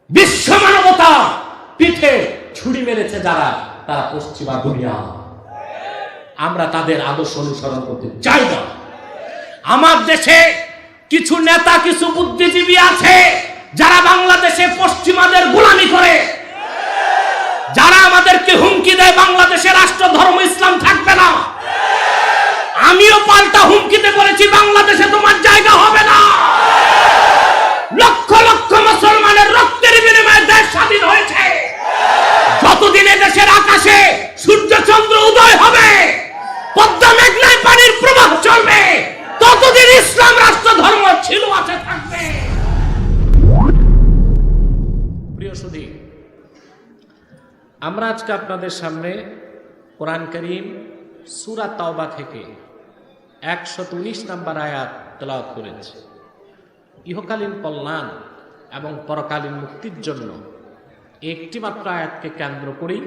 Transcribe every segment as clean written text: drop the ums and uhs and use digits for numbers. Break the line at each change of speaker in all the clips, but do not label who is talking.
বিশ্ব মানবতা পিঠে ছুরি মেরেছে যারা, তারা পশ্চিমা দুনিয়া। আমরা তাদের আদর্শ অনুসরণ করতে চাই না। আমার দেশে কিছু নেতা, কিছু বুদ্ধিজীবী আছে যারা বাংলাদেশে পশ্চিমাদের গোলামি করে, যারা আমাদেরকে হুমকি দেয় বাংলাদেশে রাষ্ট্র ধর্ম ইসলাম থাকবে না। আমিও পাল্টা হুমকিতে বলেছি বাংলাদেশে তোমার জায়গা হবে না। লক্ষ লক্ষ মুসলমানের রক্তের বিনিময়ে দেশ স্বাধীন হয়েছে। যতদিন দেশের আকাশে সূর্য চন্দ্র উদয় হবে, পদ্মা মেঘনায় পানির প্রবাহ চলবে, ততদিন ইসলাম রাষ্ট্র ধর্ম ছিল, আছে, থাকবে। প্রিয় সুধী, আমরা আজকে আপনাদের সামনে কোরআন কারীম সূরা তাওবা থেকে 119 নম্বর আয়াত তেলাওয়াত করেছি। ইহকালীন কল্যাণ এবং পরকালীন মুক্তির জন্য একটি মাত্র আয়াতকে কেন্দ্র করেই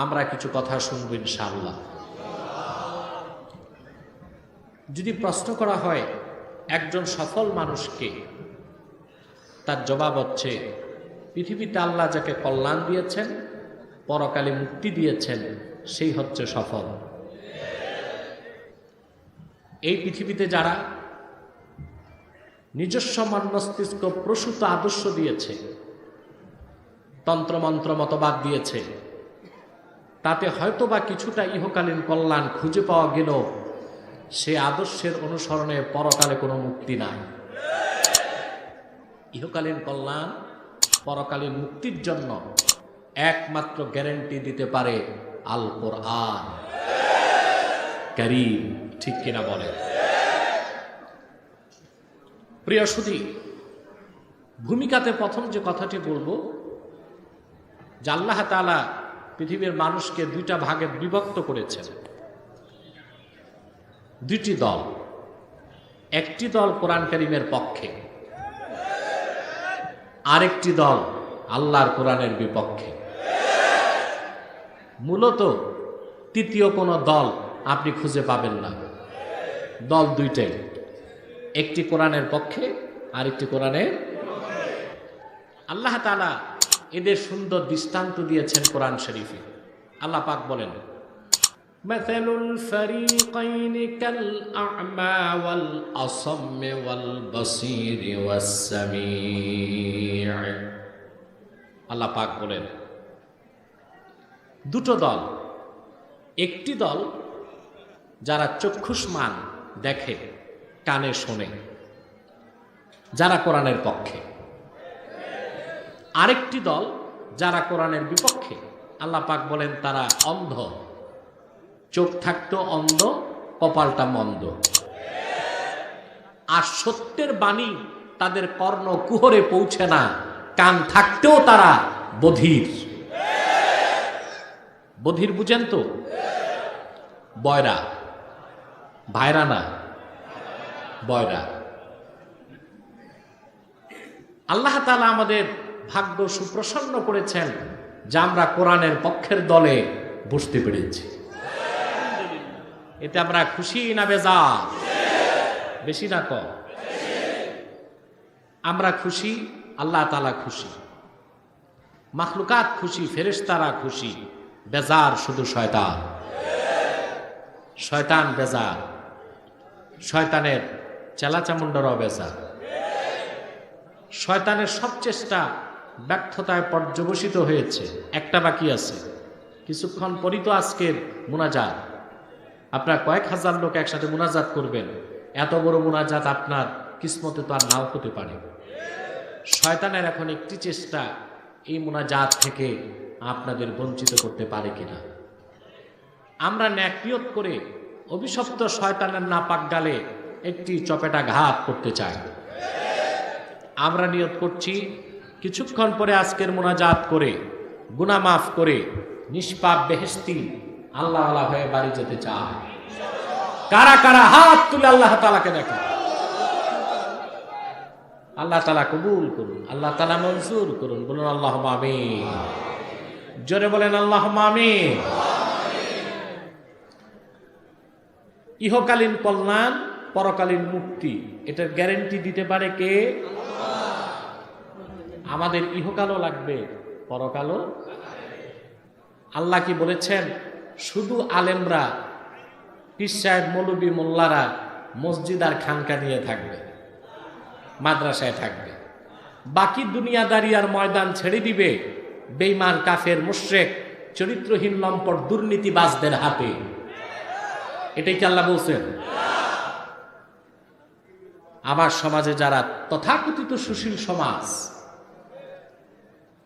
আমরা কিছু কথা শুনব ইনশাআল্লাহ। যদি প্রশ্ন করা হয় একজন সফল মানুষকে, তার জবাব হচ্ছে পৃথিবীতে আল্লাহ যাকে কল্যাণ দিয়েছেন, পরকালে মুক্তি দিয়েছেন, সেই হচ্ছে সফল। এই পৃথিবীতে যারা নিজস্ব মস্তিষ্ক প্রসূত আদর্শ দিয়েছে, তন্ত্রমন্ত্র মতবাদ দিয়েছে, তাতে হয়তোবা কিছুটা ইহকালীন কল্যাণ খুঁজে পাওয়া গেল, সে আদর্শের অনুসরণে পরকালে কোনো মুক্তি নাই। ইহকালীন কল্যাণ, পরকালীন মুক্তির জন্য একমাত্র গ্যারান্টি দিতে পারে আল কোরআন কারীম। ঠিক কিনা বলে? প্রিয় সুধী, ভূমিকাতে প্রথম যে কথাটি বলবো, যে আল্লাহ তাআলা পৃথিবীর মানুষকে দুইটা ভাগে বিভক্ত করেছেন। দুইটি দল, একটি দল কোরআন কারীমের পক্ষে, আরেকটি দল আল্লাহর কোরআনের বিপক্ষে। মূলত তৃতীয় কোনো দল আপনি খুঁজে পাবেন না। দল দুইটাই, একটি কোরআনের পক্ষে, আরেকটি কোরআনের। আল্লাহ তাআলা এদের সুন্দর দৃষ্টান্ত দিয়েছেন কোরআন শরীফে। আল্লাহ পাক বলেন, মাসালুল ফারিকাইনি কাল আ'মা ওয়াল আসাম্মি ওয়াল বাসীরি ওয়াস সামি'। আল্লাহ পাক বলেন, দুটো দল, একটি দল যারা চক্ষুষ্মান, দেখে, কানে শোনে, যারা কোরআনের পক্ষে। আরেকটি দল যারা কোরআনের বিপক্ষে। আল্লাহ পাক বলেন তারা অন্ধ, চোখ থাকতো অন্ধ, কপালটা মন্দ। আর সত্যের বাণী তাদের কর্ণ কুহরে পৌঁছে না, কান থাকতেও তারা বধির। বধির বুঝেন তো? বয়রা, ভাইরা না, বয়রা। আল্লাহ তাআলা আমাদের ভাগ্য সুপ্রসন্ন করেছেন যে আমরা কোরআনের পক্ষের দলে বসতে পেরেছি। এতে আমরা খুশি না বেজার? বেশি না কম? আমরা খুশি, আল্লাহ তাআলা খুশি, মাখলুকাত খুশি, ফেরেশতারা খুশি। বেজার শুধু শয়তান। শয়তান বেজার, শয়তানের চেলাচামুন্ডারও বেজার। শয়তানের সব চেষ্টা ব্যর্থতায় পর্যবসিত হয়েছে। একটা বাকি আছে, কিছুক্ষণ পরই তো আজকের মুনাজাত। আপনার কয়েক হাজার লোক একসাথে মুনাজাত করবেন, এত বড় মুনাজাত আপনার কিসমতে তো আর নাও হতে পারে। শয়তানের এখন একটি চেষ্টা, এই মুনাজাত থেকে আপনাদের বঞ্চিত করতে পারে কিনা। আমরা ন্যাক নিয়ত করে অভিশপ্ত শয়তানের নাপাক গালে একটি চপেটা ঘাত করতে চাই। আমরা নিয়ত করছি কিছুক্ষণ পরে আজকের মুনাজাত করে, গুনাহ মাফ করে, নিষ্পাপ বেহেশতি আল্লাহওয়ালা হয়ে বাড়ি যেতে চায়। কারা কারা হাত তুলে আল্লাহ তাআলাকে দেখেন। আল্লাহ তাআলা কবুল করুন, আল্লাহ তাআলা মঞ্জুর করুন। বলুন আল্লাহুম্মা আমিন। জোরে বলেন আল্লাহুম্মা আমিন। ইহকালীন কল্যাণ, পরকালীন মুক্তি, এটার গ্যারান্টি দিতে পারে কে? আমাদের ইহকালও লাগবে, পরকালও। আল্লাহ কি বলেছেন শুধু আলেমরা, পীর সাহেব, মৌলবী, মোল্লারা মসজিদ আর খানকা নিয়ে থাকবে, মাদ্রাসায় থাকবে, বাকি দুনিয়াদারি আর ময়দান ছেড়ে দিবে বেঈমান, কাফের, মুশরিক, চরিত্রহীন, লম্পট, দুর্নীতিবাজদের হাতে? এটাই কি আল্লাহ বলছেন? আমার সমাজে যারা তথাকথিত সুশীল সমাজ,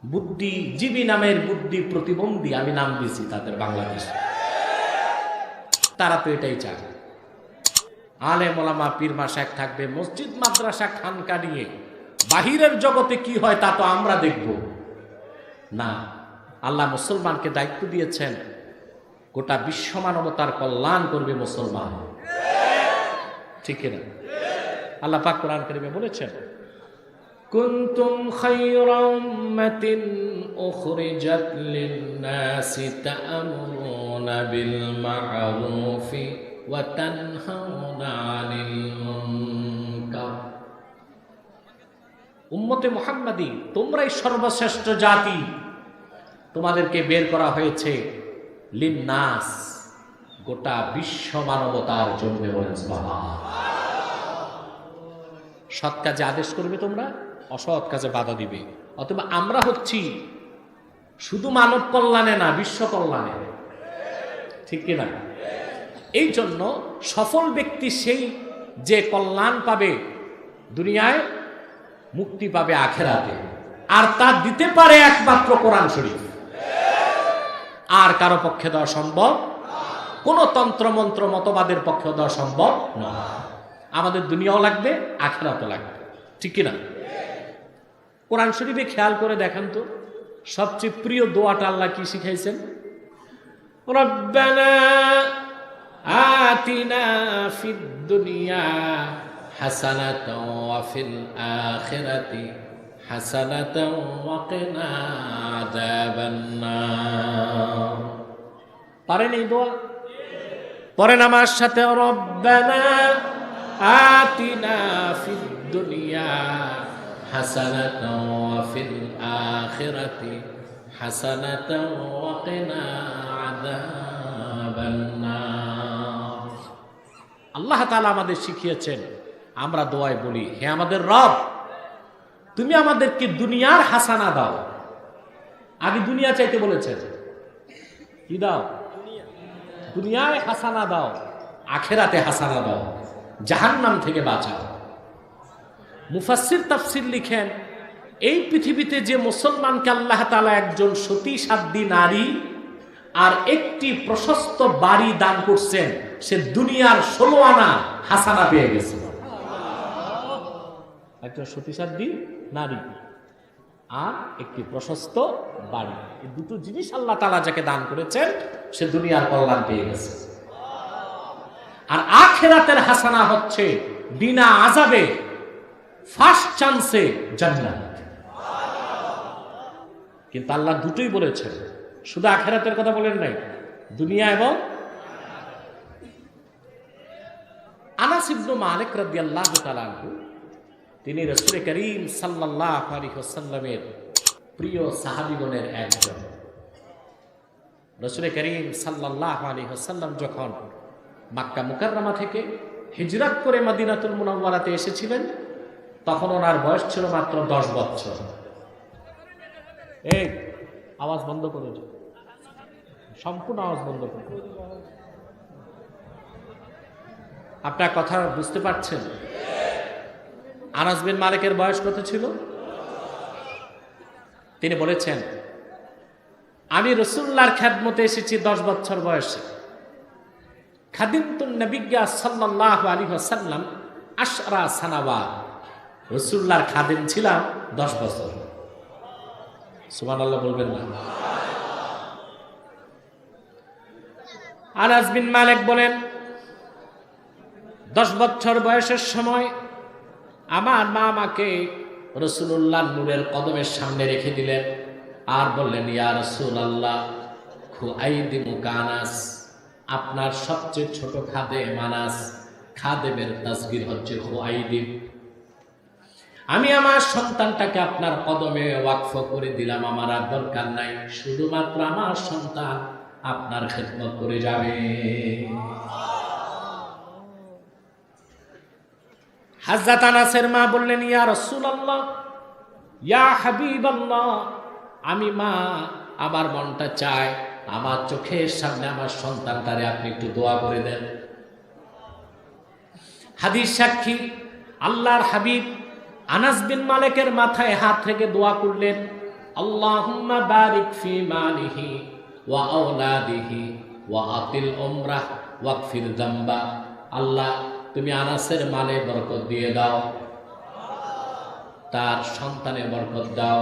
বুদ্ধিজীবী নামের বুদ্ধি প্রতিবন্ধী, আমি নাম দিয়েছি তাদের, বাংলাদেশে, তারা তো এটাই চায় আলেম ওলামা পীর মাশায়েখ থাকবে, মসজিদ মাদ্রাসা খানকা নিয়ে বাহিরের জগতে কি হয় তা তো আমরা দেখব না। আল্লাহ মুসলমানকে দায়িত্ব দিয়েছেন গোটা বিশ্ব মানবতার কল্যাণ করবে মুসলমান, ঠিক না? আল্লাহ পাক কোরআন কারীমে বলেছেন কুনতুম খায়রা উম্মাতিন উখরিজাত লিন-নাসি তা'মুরুনা বিল মা'রুফি ওয়া তানহাউনা 'আনিল মুনকার। উম্মতে মুহাম্মাদি, তোমরাই সর্বশ্রেষ্ঠ জাতি, তোমাদেরকে বের করা হয়েছে লিন-নাস, গোটা বিশ্ব মানবতার জন্য। বলেন সুবহানাল্লাহ। সৎ কাজে আদেশ করবে তোমরা, অসৎ কাজে বাধা দিবে। অথবা আমরা হচ্ছি শুধু মানব কল্যাণে না, বিশ্ব কল্যাণে, ঠিক কিনা? এই জন্য সফল ব্যক্তি সেই যে কল্যাণ পাবে দুনিয়ায়, মুক্তি পাবে আখেরাতে, আর তা দিতে পারে একমাত্র কোরআন শরীফ। আর কারো পক্ষে দেওয়া সম্ভব, কোন তন্ত্র মন্ত্র মতবাদের পক্ষে দেওয়া সম্ভব নয়। আমাদের দুনিয়াও লাগবে, আখিরাতও লাগবে, ঠিক কিনা? কোরআন শরীফে খেয়াল করে দেখেন তো, সবচেয়ে প্রিয় দোয়াটা আল্লাহ কি শিখাইছেন? রব্বানা আতিনা ফিদ দুনিয়া হাসানাতাও ওয়া ফিল আখিরাতি হাসানাতাও ওয়া কিনা আযাবান নার। পারেন এই দোয়া? পড়েন আমার সাথে, রব্বানা আতিনা ফিদ দুনিয়া হাসানাতাও ওয়া ফিল আখিরাতি হাসানাতাও ওয়া কিনা আযাবান নার। আল্লাহ তাআলা আমাদের শিখিয়েছেন, আমরা দোয়ায় বলি, হে আমাদের রব, তুমি আমাদেরকে দুনিয়ার হাসানা দাও। আগে দুনিয়া চাইতে বলেছেন, কি দাও? দুনিয়ায় হাসানা দাও, আখেরাতে হাসানা দাও, জাহান্নাম থেকে বাঁচাও। মুফাসসির তাফসীর লিখেন, এই পৃথিবীতে যে মুসলমানকে আল্লাহ তাআলা একজন সতী সাধ্বী নারী আর একটি প্রশস্ত বাড়ি দান করছেন, সে দুনিয়ার 16 আনা হাসানা পেয়ে গেছে। একজন সতী সাধ্বী নারী আর একটি প্রশস্ত বাড়ি, এই দুটো জিনিস আল্লাহ তাআলা যাকে দান করেছেন, সে দুনিয়ার কল্যাণ পেয়ে গেছে। আর আখিরাতের হাসানা হচ্ছে বিনা আযাবে ফার্স্ট চান্সে জান্নাত। কিন্তু আল্লাহ দুটোই বলেছেন, শুধু আখিরাতের কথা বলেন নাই, দুনিয়া এবং। আনাস ইবনে মালিক রাদিয়াল্লাহু তাআলা আনহু, তিনি রাসূল করিম সাল্লাল্লাহু আলাইহি ওয়াসাল্লামের প্রিয় সাহাবীগণের একজন। রাসূল করিম সাল্লাল্লাহু আলাইহি ওয়াসাল্লাম যখন মক্কা মুকাররমা থেকে হিজরত করে মদিনাতুল মুনাওয়ারাতে এসেছিলেন, তখন ওনার বয়স ছিল মাত্র 10 বছর। এই আওয়াজ বন্ধ করে দিন, সম্পূর্ণ আওয়াজ বন্ধ করে। আপনার কথা বুঝতে পারছেন? আনাস বিন মালিকের বয়স কত ছিল? তিনি বলেছেন, আমি রাসূলুল্লাহর খেদমতে এসেছি 10 বছর বয়সে। খাদিমতুন নবিয়্যা সাল্লাল্লাহু আলাইহি ওয়াসাল্লাম 10 সানাওয়াত, রাসূলুল্লাহর খাদিম ছিলাম 10 বছর। সুবহানাল্লাহ বলবেন না? আনাস বিন মালিক বলেন, 10 বছর বয়সের সময় আমার মা আমাকে রাসূলুল্লাহর নূরের কদমের সামনে রেখে দিলেন আর বললেন, ইয়া রাসূলুল্লাহ খুআইদিমুকা আনাস, আপনার সবচেয়ে ছোট খাদেম আনাস। খাদেমের তাসগীর হচ্ছে খুআইদিম। আমি আমার সন্তানটাকে আপনার কদমে ওয়াকফ করে দিলাম, আমার আর দরকার নাই, শুধুমাত্র আমার সন্তান আপনার খেদমত করে যাবে। হযরত আনাসের মা বললেন, ইয়া রাসূলুল্লাহ, ইয়া হাবিবাল্লাহ, আমি মা, আমার মনটা চায় আমার চোখের সামনে আমার সন্তানটারে আপনি একটু দোয়া করে দেন। হাদিস সাক্ষী আল্লাহর হাবিব আনাস বিন মালিকের মাথায় হাত রেখে দোয়া করলেন, আল্লাহুম্মা বারিক ফি মালিহি ওয়া আওলাদিহি ওয়া আতিল উমরাহ ওয়াগফির যামবা। আল্লাহ, তুমি আনাসের মালে বরকত দিয়ে দাও, তার সন্তানে বরকত দাও,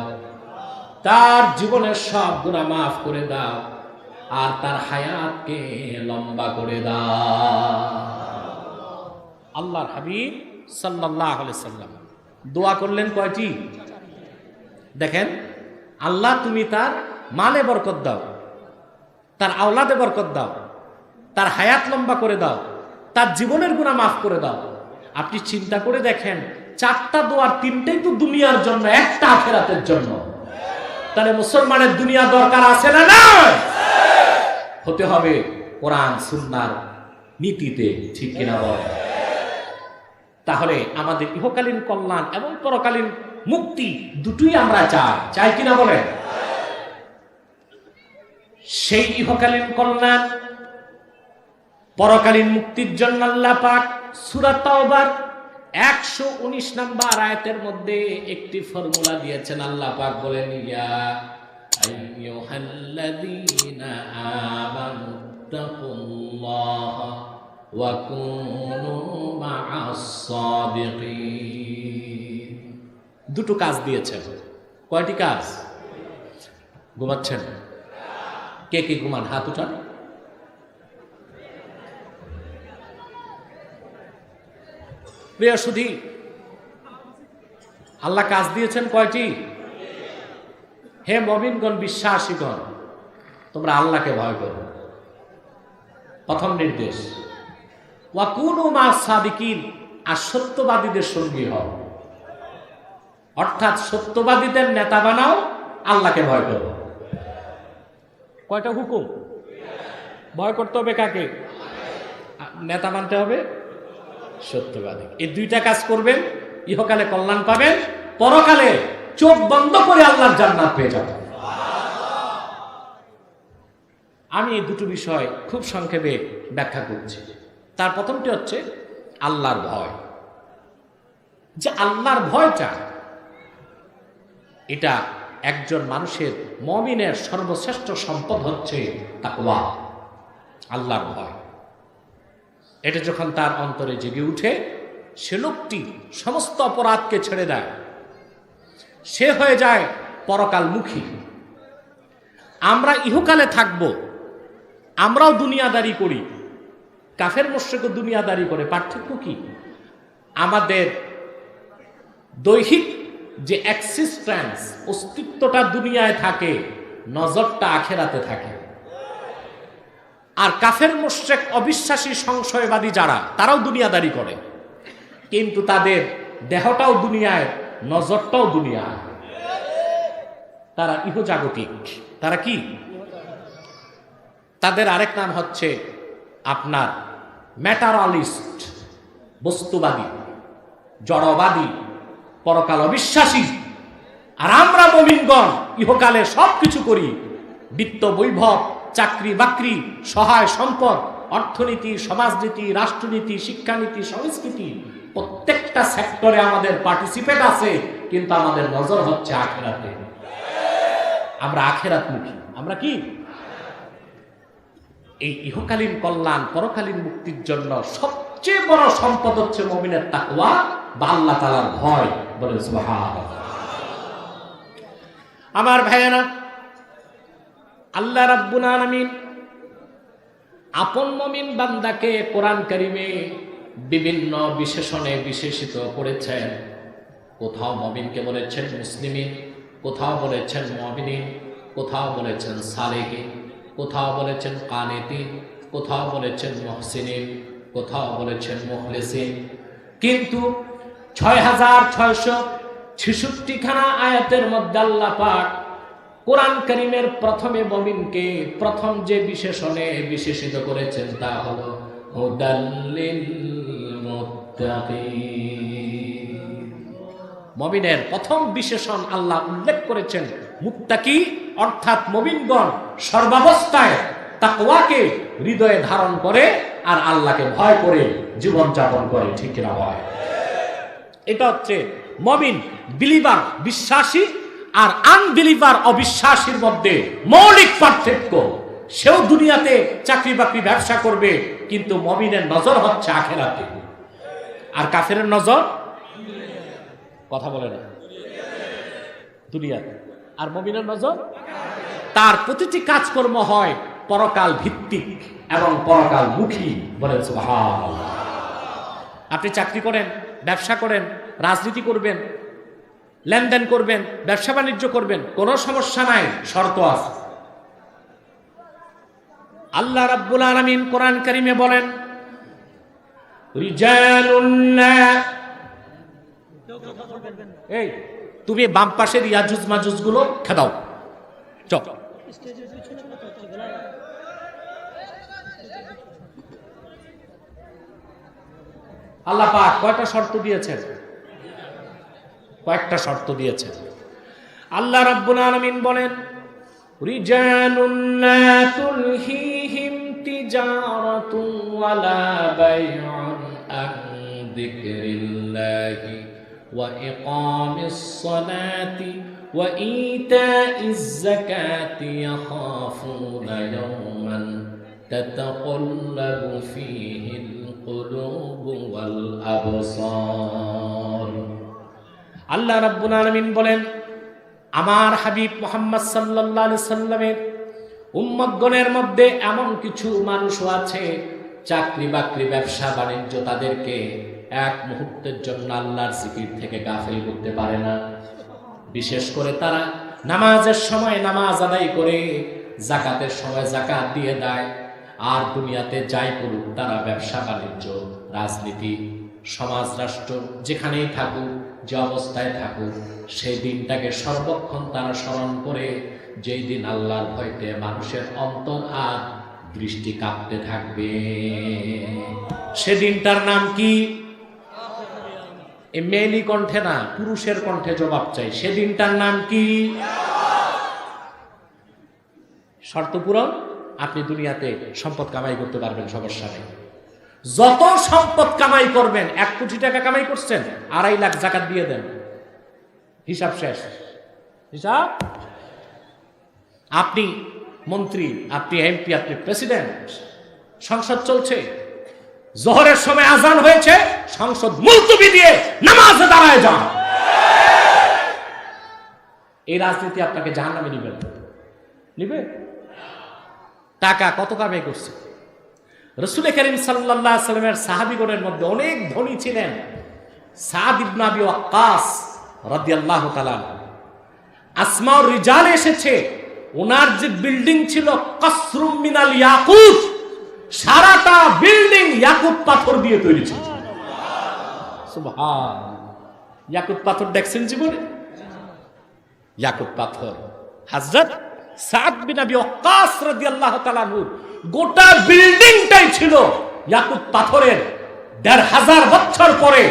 তার জীবনের সব গুনাহ মাফ করে দাও, আর তার হায়াতকে লম্বা করে দাও। আল্লাহর হাবিব সাল্লাল্লাহু আলাইহি সাল্লাম দোয়া করলেন কয়টি? দেখেন, আল্লাহ তুমি তার মালে বরকত দাও, তার আওলাদে বরকত দাও, তার হায়াত লম্বা করে দাও, তার জীবনের গুনাহ মাফ করে দাও। আপনি চিন্তা করে দেখেন, চারটা দোয়ার তিনটেই তো দুনিয়ার জন্য, একটা আখিরাতের জন্য। তাহলে মুসলমানের দুনিয়া দরকার আছে না? না, হতে হবে কোরআন সুন্নাহর নীতিতে, ঠিক কিনা বল? তাহলে আমাদের ইহকালীন কল্যাণ এবং পরকালীন মুক্তি দুটোই আমরা চাই কিনা বলেন? সেই ইহকালীন কল্যাণ পরকালীন মুক্তির জন্য আল্লাহ পাক সূরা তাওবার 119 নম্বর আয়াতের মধ্যে একটি ফর্মুলা দিয়েছেন। আল্লাহ পাক বলেন, ইয়া আইয়ুহাল্লাযীনা আমানু তাকুল্লাহা ওয়া কুনু মা'আস সাদিকিন। দুটো কাজ দিয়েছেন। কয়টি কাজ? ঘুমাচ্ছেন? কে কে ঘুমান? হাত উঠান। প্রিয় সুধী, আল্লাহ কাজ দিয়েছেন কয়টি? হে মুমিনগণ, বিশ্বাসীগণ, তোমরা আল্লাহকে ভয় করো। প্রথম নির্দেশ, ওয়া কুনু মা'আস সাদিকিন, আর সত্যবাদীদের সঙ্গী হও। অর্থাৎ সত্যবাদীদের নেতা বানাও, আল্লাহকে ভয় করো। কয়টা হুকুম? ভয় করতে হবে কাকে? নেতা মানতে হবে সত্যবাদী। এই দুইটা কাজ করবেন, ইহকালে কল্যাণ পাবেন, পরকালে চোখ বন্ধ করে আল্লাহর জান্নাত পেয়ে যাবেন। আমি এই দুটো বিষয় খুব সংক্ষেপে ব্যাখ্যা করছি। তার প্রথমটি হচ্ছে আল্লাহর ভয়। যে আল্লাহর ভয়টা, এটা একজন মানুষের, মুমিনের সর্বশ্রেষ্ঠ সম্পদ হচ্ছে তাকওয়া, আল্লাহর ভয়। এটা যখন তার অন্তরে জেগে উঠে, সে লোকটি সমস্ত অপরাধকে ছেড়ে দেয়, সে হয়ে যায় পরকালমুখী। আমরা ইহকালে থাকব, আমরাও দুনিয়াদারি করি, কাফের মুশরিকও দুনিয়াদারি করে। পার্থক্য কি? আমাদের দৈহিক যে এক্সিস্টেন্স, অস্তিত্বটা দুনিয়ায় থাকে, নজরটা আখেরাতে থাকে। আর কাফের মুশরিক, অবিশ্বাসী, সংশয়বাদী যারা, তারাও দুনিয়াদারি করে, কিন্তু তাদের দেহটাও দুনিয়ায়, নজরটাও দুনিয়ায়। তারা ইহজাগতিক। তারা কি? তাদের আরেক নাম হচ্ছে আপনার ম্যাটারালিস্ট, বস্তুবাদী, জড়বাদী, পরকাল অবিশ্বাসী। আর আমরা মুমিনগণ ইহকালে সব কিছু করি, বিত্ত বৈভব, চাকরি বাকরি, সহায় সম্পদ, অর্থনীতি, সমাজনীতি, রাষ্ট্রনীতি, শিক্ষানীতি, সংস্কৃতি, প্রত্যেকটা সেক্টরে আমাদের পার্টিসিপেট আছে, কিন্তু আমাদের নজর হচ্ছে আখিরাতে। আমরা আখিরাতমুখী। আমরা কি? এই ইহকালীন কল্যাণ, পরকালীন মুক্তির জন্য সবচেয়ে বড় সম্পদ হচ্ছে মুমিনের তাকওয়া বা আল্লাহ তাআলার ভয়। বলেন সুবহানাল্লাহ। আমার ভাইয়েরা, আল্লাহ রাব্বুল আলামিন আপন মুমিন বান্দাকে কোরআন কারীমে বিভিন্ন বিশেষণে বিশেষিত করেছেন। কোথাও মুমিনকে বলেছেন মুসলিমিন, কোথাও বলেছেন মুমিনিন, কোথাও বলেছেন সালেহিন, কোথাও বলেছেন কানিতিন, কোথাও বলেছেন মুহসিনিন, কোথাও বলেছেন মুখলিসিন। কিন্তু 66খানা আয়াতের মধ্যে আল্লাহ পাক কোরআন কারীমের প্রথমে মুমিনকে প্রথম যে বিশেষণে বিশেষিত করেছেন তা হলো হুদাল্লিল মুত্তাকিন। মুমিনের প্রথম বিশেষণ আল্লাহ উল্লেখ করেছেন মুত্তাকি, অর্থাৎ মুমিনগণ সর্বাবস্থায় তাকওয়াকে হৃদয়ে ধারণ করে আর আল্লাহকে ভয় করে জীবন যাপন করে, ঠিক না হয়? এটা হচ্ছে মুমিন, বিলিভার বিশ্বাসী আর আনবিলিভার অবিশ্বাসীর মধ্যে মৌলিক পার্থক্য। সেও দুনিয়াতে চাকরি বাকরি ব্যবসা করবে, কিন্তু মুমিনের নজর হচ্ছে আখিরাতে, আর কাফেরের নজর কথা বলে না দুনিয়াতে, আর মুমিনের নজর তার প্রতিটি কাজকর্ম হয় পরকাল ভিত্তিক এবং পরকাল মুখী। বলেন সুবহানাল্লাহ। আপনি চাকরি করেন, ব্যবসা করেন, রাজনীতি করবেন, লেনদেন করবেন, ব্যবসা বাণিজ্য করবেন, কোনো সমস্যা নাই, শর্ত আছে। আল্লাহ রাব্বুল আলামিন কোরআন কারীমে বলেন এই তুমি বাম পাশের ইয়াজুজ মাজুজ গুলো খেদাও, চল। আল্লাহ পাক কয়টা শর্ত দিয়েছেন? কয়েকটা শর্ত দিয়েছেন। আল্লাহ রাব্বুল আলামিন বলেন রিজালুন লা তুলহিহিম তিজারাতুন ওয়ালা বাইউন আন যিকরিল্লাহি ওয়া ইকামিস সালাতি ওয়া ইতাইজ যাকাতি ইয়াখাফুনা ইয়াওমান তাতাকাল্লাবু ফীহিল কুলুবু ওয়াল আবসার। আল্লাহ রাব্বুল আলামিন বলেন আমার হাবিব মুহাম্মদ সাল্লাল্লাহু আলাইহি সাল্লামের উম্মতগণের মধ্যে এমন কিছু মানুষও আছে চাকরি বাকরি ব্যবসা বাণিজ্য তাদেরকে এক মুহূর্তের জন্য আল্লাহর জিকির থেকে গাফিল করতে পারে না। বিশেষ করে তারা নামাজের সময় নামাজ আদায় করে, যাকাতের সময় যাকাত দিয়ে দেয়, আর দুনিয়াতে যাই করুক তারা ব্যবসা বাণিজ্য, রাজনীতি, সমাজ রাষ্ট্র যেখানেই থাকুক, যে অবস্থায় থাকুক, সেই দিনটাকে সর্বক্ষণ তারা স্মরণ করে, যেই দিন আল্লাহর ভয়তে মানুষের অন্তর আর দৃষ্টি কাঁপতে থাকবে। সেদিনটার নাম কি? মেয়েলি কণ্ঠে না, পুরুষের কণ্ঠে জবাব চাই। সেদিনটার নাম কি? শর্ত পূরণ, আপনি দুনিয়াতে সম্পদ কামাই করতে পারবেন, সমস্যা নেই। যত সম্পদ কামাই করবেন, 1 কোটি টাকা কামাই করছেন, 2.5 লাখ যাকাত দিয়ে দেন, হিসাব শেষ। হিসাব, আপনি মন্ত্রী, আপনি এমপি, আপনি প্রেসিডেন্ট, সংসদ চলছে, জোহরের সময় আজান হয়েছে, সংসদ মুলতবি দিয়ে নামাজে দাঁড়ায় যান। এই রাজনীতি আপনাকে জাহান্নামে নিবে না, নিবে? টাকা কত কামাই করছে? রাসূল করিম সাল্লাল্লাহু আলাইহি ওয়াসাল্লামের সাহাবীগণের মধ্যে অনেক ধনী ছিলেন সাদ ইবনে আবি ওয়াক্কাস রাদিয়াল্লাহু তাআলা। আসমাউর রিজালে এসেছে, ওনার যে বিল্ডিং ছিল কসরুম মিনাল ইয়াকুত, সারাটা বিল্ডিং ইয়াকুত পাথর দিয়ে তৈরি ছিল। সুবহান। ইয়াকুত পাথর দেখছেন জীবনে? ইয়াকুত পাথর। হযরত সাদ বিন আবি ওয়াক্কাস রাদিয়াল্লাহু তাআলা গোটা বিল্ডিংটাই ছিল ইয়াকুত পাথরের। ১৫০০ বছর পরে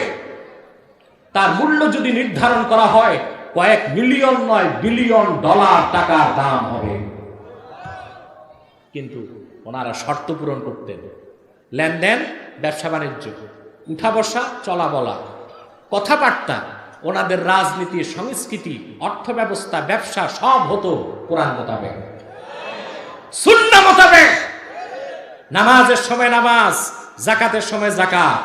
তার মূল্য যদি নির্ধারণ করা হয়, কয়েক মিলিয়ন নয় বিলিয়ন ডলার টাকার দাম হবে। কিন্তু ওনারা শর্ত পূরণ করতেন, লেনদেন, ব্যবসা বাণিজ্য, উঠা বসা, চলা বলা, কথাবার্তা, ওনাদের রাজনীতি, সংস্কৃতি, অর্থ ব্যবস্থা, ব্যবসা সব হতো কোরআন মোতাবেক, সুন্নাহ মোতাবেক। নামাজের সময় নামাজ, যাকাতের সময় যাকাত,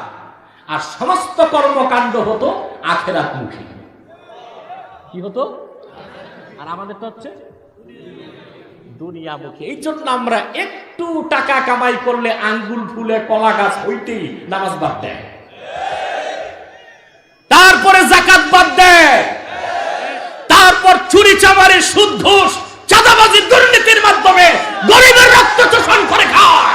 আর সমস্ত কর্মকাণ্ড হতো আখিরাতমুখী। কি হতো? আর আমাদের তো হচ্ছে দুনিয়ামুখী। এই জন্য আমরা একটু টাকা কামাই করলে আঙ্গুল ফুলে কলা গাছ হইতেই নামাজ বাদ দেয়, তারপরে যাকাত বাদ দেয়, তারপর চুরি চামারি, সুদ ঘুষ, চাঁদাবাজি, দুর্নীতির মাধ্যমে গরিবের রক্ত শোষণ করে খায়।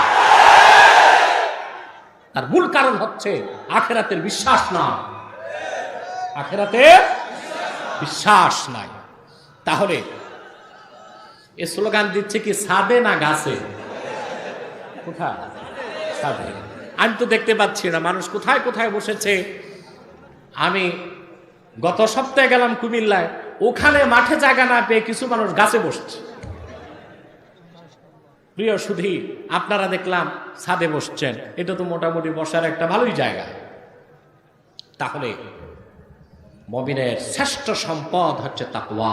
তার মূল কারণ হচ্ছে আখিরাতের বিশ্বাস না। আখিরাতে বিশ্বাস নাই। তাহলে এ স্লোগান দিচ্ছে কি ছাদে না গাছে? কোথায়? ছাদে। আমি তো দেখতে পাচ্ছি না মানুষ কোথায় কোথায় বসেছে। আমি গত সপ্তাহে গেলাম কুমিল্লায়, ওখানে মাঠে জায়গা না পেয়ে কিছু মানুষ গাছে বসছে। প্রিয় সুধী, আপনারা দেখলাম ছাদে বসছেন, এটা তো মোটামুটি বসার একটা ভালোই জায়গা। তাহলে মুমিনের শ্রেষ্ঠ সম্পদ হচ্ছে তাকওয়া।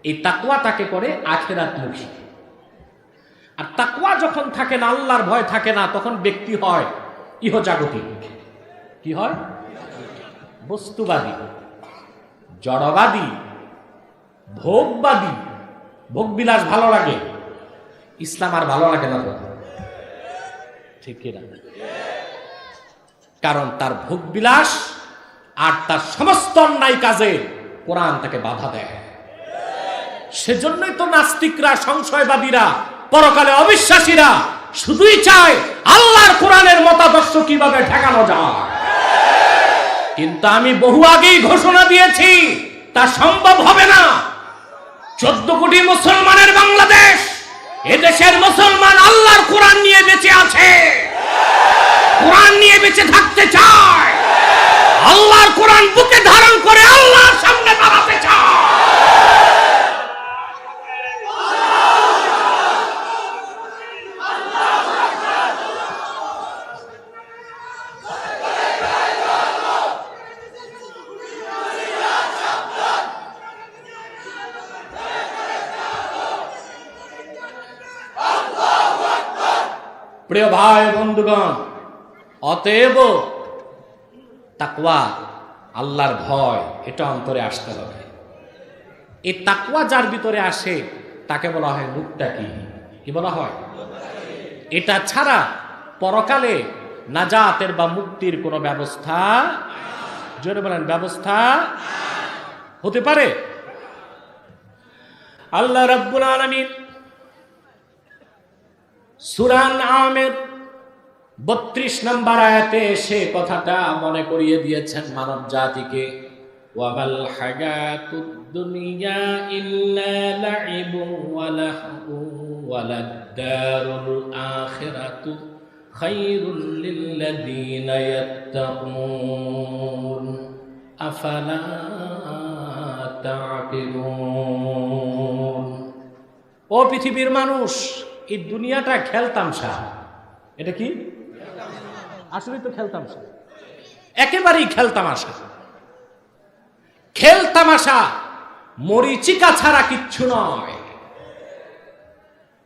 এই তাকওয়া তাকে করে আখিরাতমুখী। আর তাকওয়া যখন থাকে না, আল্লাহর ভয় থাকে না, তখন ব্যক্তি হয় ইহজাগতিক। কি হয়? বস্তুবাদী, জড়বাদী, ভোগবাদী। ভোগবিলাস ভালো লাগে, ইসলাম আর ভালো লাগে না তো, ঠিক কিনা? কারণ তার ভোগবিলাস আর তার সমস্ত অন্যায় কাজে কোরআন তাকে বাধা দেয়। সেজন্যই তো নাস্তিকরা, সংশয়বাদীরা, পরকালে অবিশ্বাসীরা শুধুই চায় আল্লাহর কোরআনের মতাদর্শ কিভাবে ঠেকানো যায়। কিন্তু আমি বহু আগেই ঘোষণা দিয়েছি, তা সম্ভব হবে না। 14 কোটি মুসলমানের বাংলাদেশ, এদেশের মুসলমান আল্লাহর কোরআন নিয়ে বেঁচে আছে, কোরআন নিয়ে বেঁচে থাকতে চায়, আল্লাহর কোরআন বুকে ধারণ করে আল্লাহর সামনে দাঁড়াতে চায়। প্রিয় ভাই বন্ধুগণ, অতএব তাকওয়া, আল্লাহর ভয়, এটা অন্তরে আসতে হবে। এই তাকওয়া যার ভিতরে আসে তাকে বলা হয় মুত্তাকি। কি বলা হয়? এটা ছাড়া পরকালে নাজাতের বা মুক্তির কোনো ব্যবস্থা, জোরে বলেন, ব্যবস্থা হতে পারে? আল্লাহ রাব্বুল আলামিন সূরা আনআমের 32 নম্বর আয়াতে সে কথাটা মনে করিয়ে দিয়েছেন মানব জাতিকে। ওয়ামাল হায়াতুদ দুনিয়া ইল্লা লাইবুন ওয়া লাহবু ওয়ালাদ-দারুল আখিরাতু খায়রুল লিল্লাযীনা ইয়াত্তাকুন আফালা তা'কিলুন। ও পৃথিবীর মানুষ, এই দুনিয়াটা খেলতামশা। এটা কি? আসলে তো খেলতামশা, একেবারেই খেলতামাশা। খেলতামাশা, মরিচিকা ছাড়া কিচ্ছু নয়।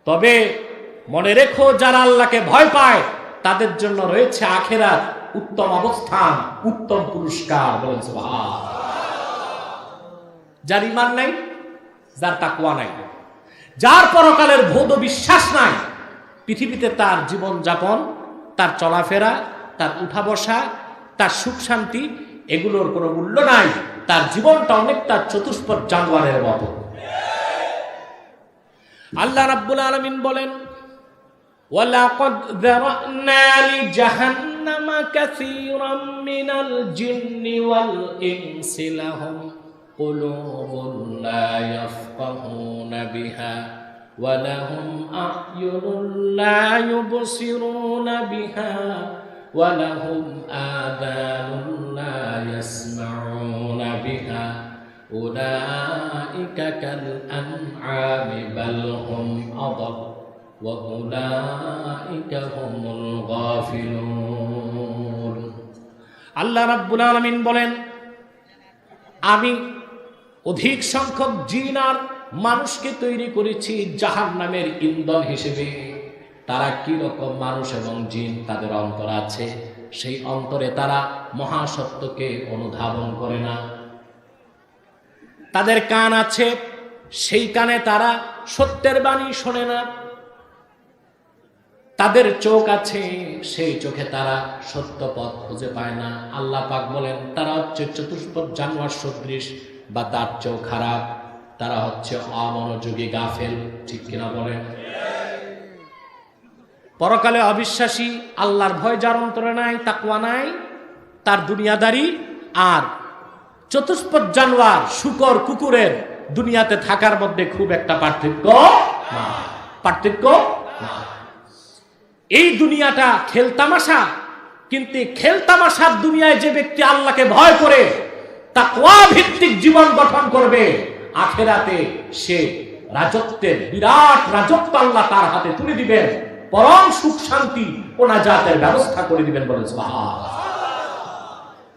তবে মনে রেখো, যারা আল্লাহকে ভয় পায় তাদের জন্য রয়েছে আখিরাত, উত্তম অবস্থান, উত্তম পুরস্কার। বলেন সুবহান। যার ঈমান নাই, যার তাকওয়া নাই, যার পরকালের ভৌত বিশ্বাস নাই, পৃথিবীতে তার জীবন যাপন, তার চলাফেরা, তার উঠা বসা, তার সুখ শান্তি, এগুলোর কোনো মূল্য নাই। তার জীবনটা অনেকটা চতুষ্পদ জানোয়ারের মতো। আল্লাহ রাব্বুল আলামিন বলেন, ওয়ালাকাদ যারানা লিজাহান্নামা কাসীরাম মিনাল জিন্নি ওয়াল ইনসি লাহুম কুলুবুন লা ইয়াফকাহুনা বিহা ওয়া লাহুম আ'য়ুনুন লা ইউবসিরুনা বিহা ওয়া লাহুম আযানুন লা ইয়াসমাউনা বিহা উলাইকা কাল আনআমি বাল হুম আদাল ওয়া উলাইকা হুমুল গাফিলুন। আল্লাহ রাব্বুল আলামিন বলেন, আমি অধিক সংখ্যক জিন আর মানুষকে তৈরি করেছি জাহান্নামের ইন্ধন হিসেবে। তারা কি রকম মানুষ এবং জিন, তাদের অন্তর আছে, সেই অন্তরে তারা মহাসত্যকে অনুধাবন করে না। তাদের কান আছে, সেই কানে তারা সত্যের বাণী শোনে না। তাদের চোখ আছে, সেই চোখে তারা সত্য পথ খুঁজে পায় না। আল্লাহ পাক বলেন, তারা হচ্ছে চতুষ্পদ জানোয়ার সদৃশ, বা তার চেয়েও খারাপ। তারা হচ্ছে অমনোযোগী, গাফেল। ঠিক কিনা বলেন? পরকালে অবিশ্বাসী, আল্লাহর ভয় যার অন্তরে নাই, তাকওয়া নাই, তার দুনিয়াদারি আর চতুষ্পদ জানোয়ার, শূকর, কুকুরের দুনিয়াতে থাকার মধ্যে খুব একটা পার্থক্য না, পার্থক্য না। এই দুনিয়াটা খেলতামাশা, কিন্তু খেলতামাশার দুনিয়ায় যে ব্যক্তি আল্লাহকে ভয় করে তাকওয়া ভিত্তিক জীবন গঠন করবে, আখিরাতে সে রাজত্বের বিরাট রাজত্ব আল্লাহ তার হাতে তুলে দিবেন, পরম সুখ শান্তি ও নাজাতের ব্যবস্থা করে দিবেন। বলেন সুবহানাল্লাহ।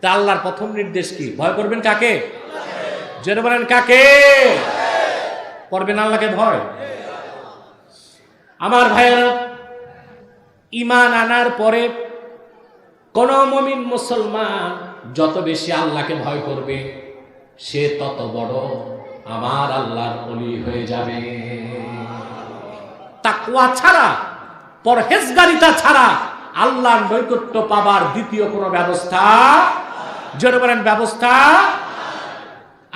তা আল্লাহর প্রথম নির্দেশ কি? ভয় করবেন কাকে? জেনে বলেন কাকে? করবেন আল্লাহকে ভয়। আমার ভাইয়েরা, ঈমান আনার পরে কোন মুমিন মুসলমান যত বেশি আল্লাহকে ভয় করবে, সে তত বড় আমার আল্লাহর ওলি হয়ে যাবে। তাকওয়া ছাড়া, পরহেজগারিতা ছাড়া আল্লাহর নৈকট্য পাবার দ্বিতীয় কোনো ব্যবস্থা, জোরে বলেন ব্যবস্থা।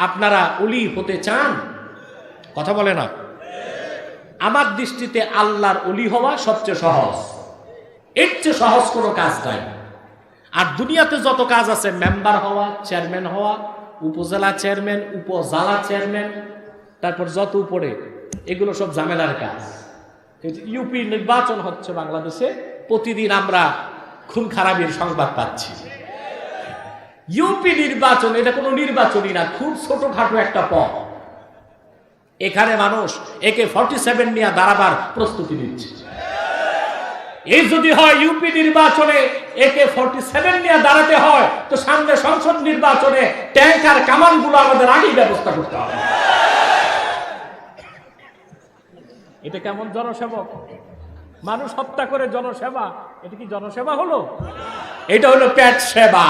আপনারা ওলি হতে চান? কথা বলে না। আমার দৃষ্টিতে আল্লাহর ওলি হওয়া সবচেয়ে সহজ, এর চেয়ে সহজ কোনো কাজ নাই। আর দুনিয়াতে যত কাজ আছে, মেম্বার হওয়া, চেয়ারম্যান হওয়া, উপজেলা চেয়ারম্যান, উপজেলা চেয়ারম্যান, তারপর যত উপরে, এগুলো সব ঝামেলার কাজ। ইউপি নির্বাচন হচ্ছে বাংলাদেশে, প্রতিদিন আমরা খুন খারাপির সংবাদ পাচ্ছি। ইউপি নির্বাচন, এটা কোনো নির্বাচনই না, খুব ছোটখাটো একটা পথ। এখানে মানুষ AK-47 নিয়ে দাঁড়াবার প্রস্তুতি নিচ্ছে। এই যদি হয় ইউপি নির্বাচনে AK-47 নিয়ে দাঁড়াতে হয়, তো সামনে সংসদ নির্বাচনে ট্যাঙ্ক আর কামানগুলো আমাদের আগেই ব্যবস্থা করতে হবে। এটা কেমন জনসেবক? মানুষ হত্যা করে জনসেবা, এটা কি জনসেবা হলো? এটা হলো পেট সেবা।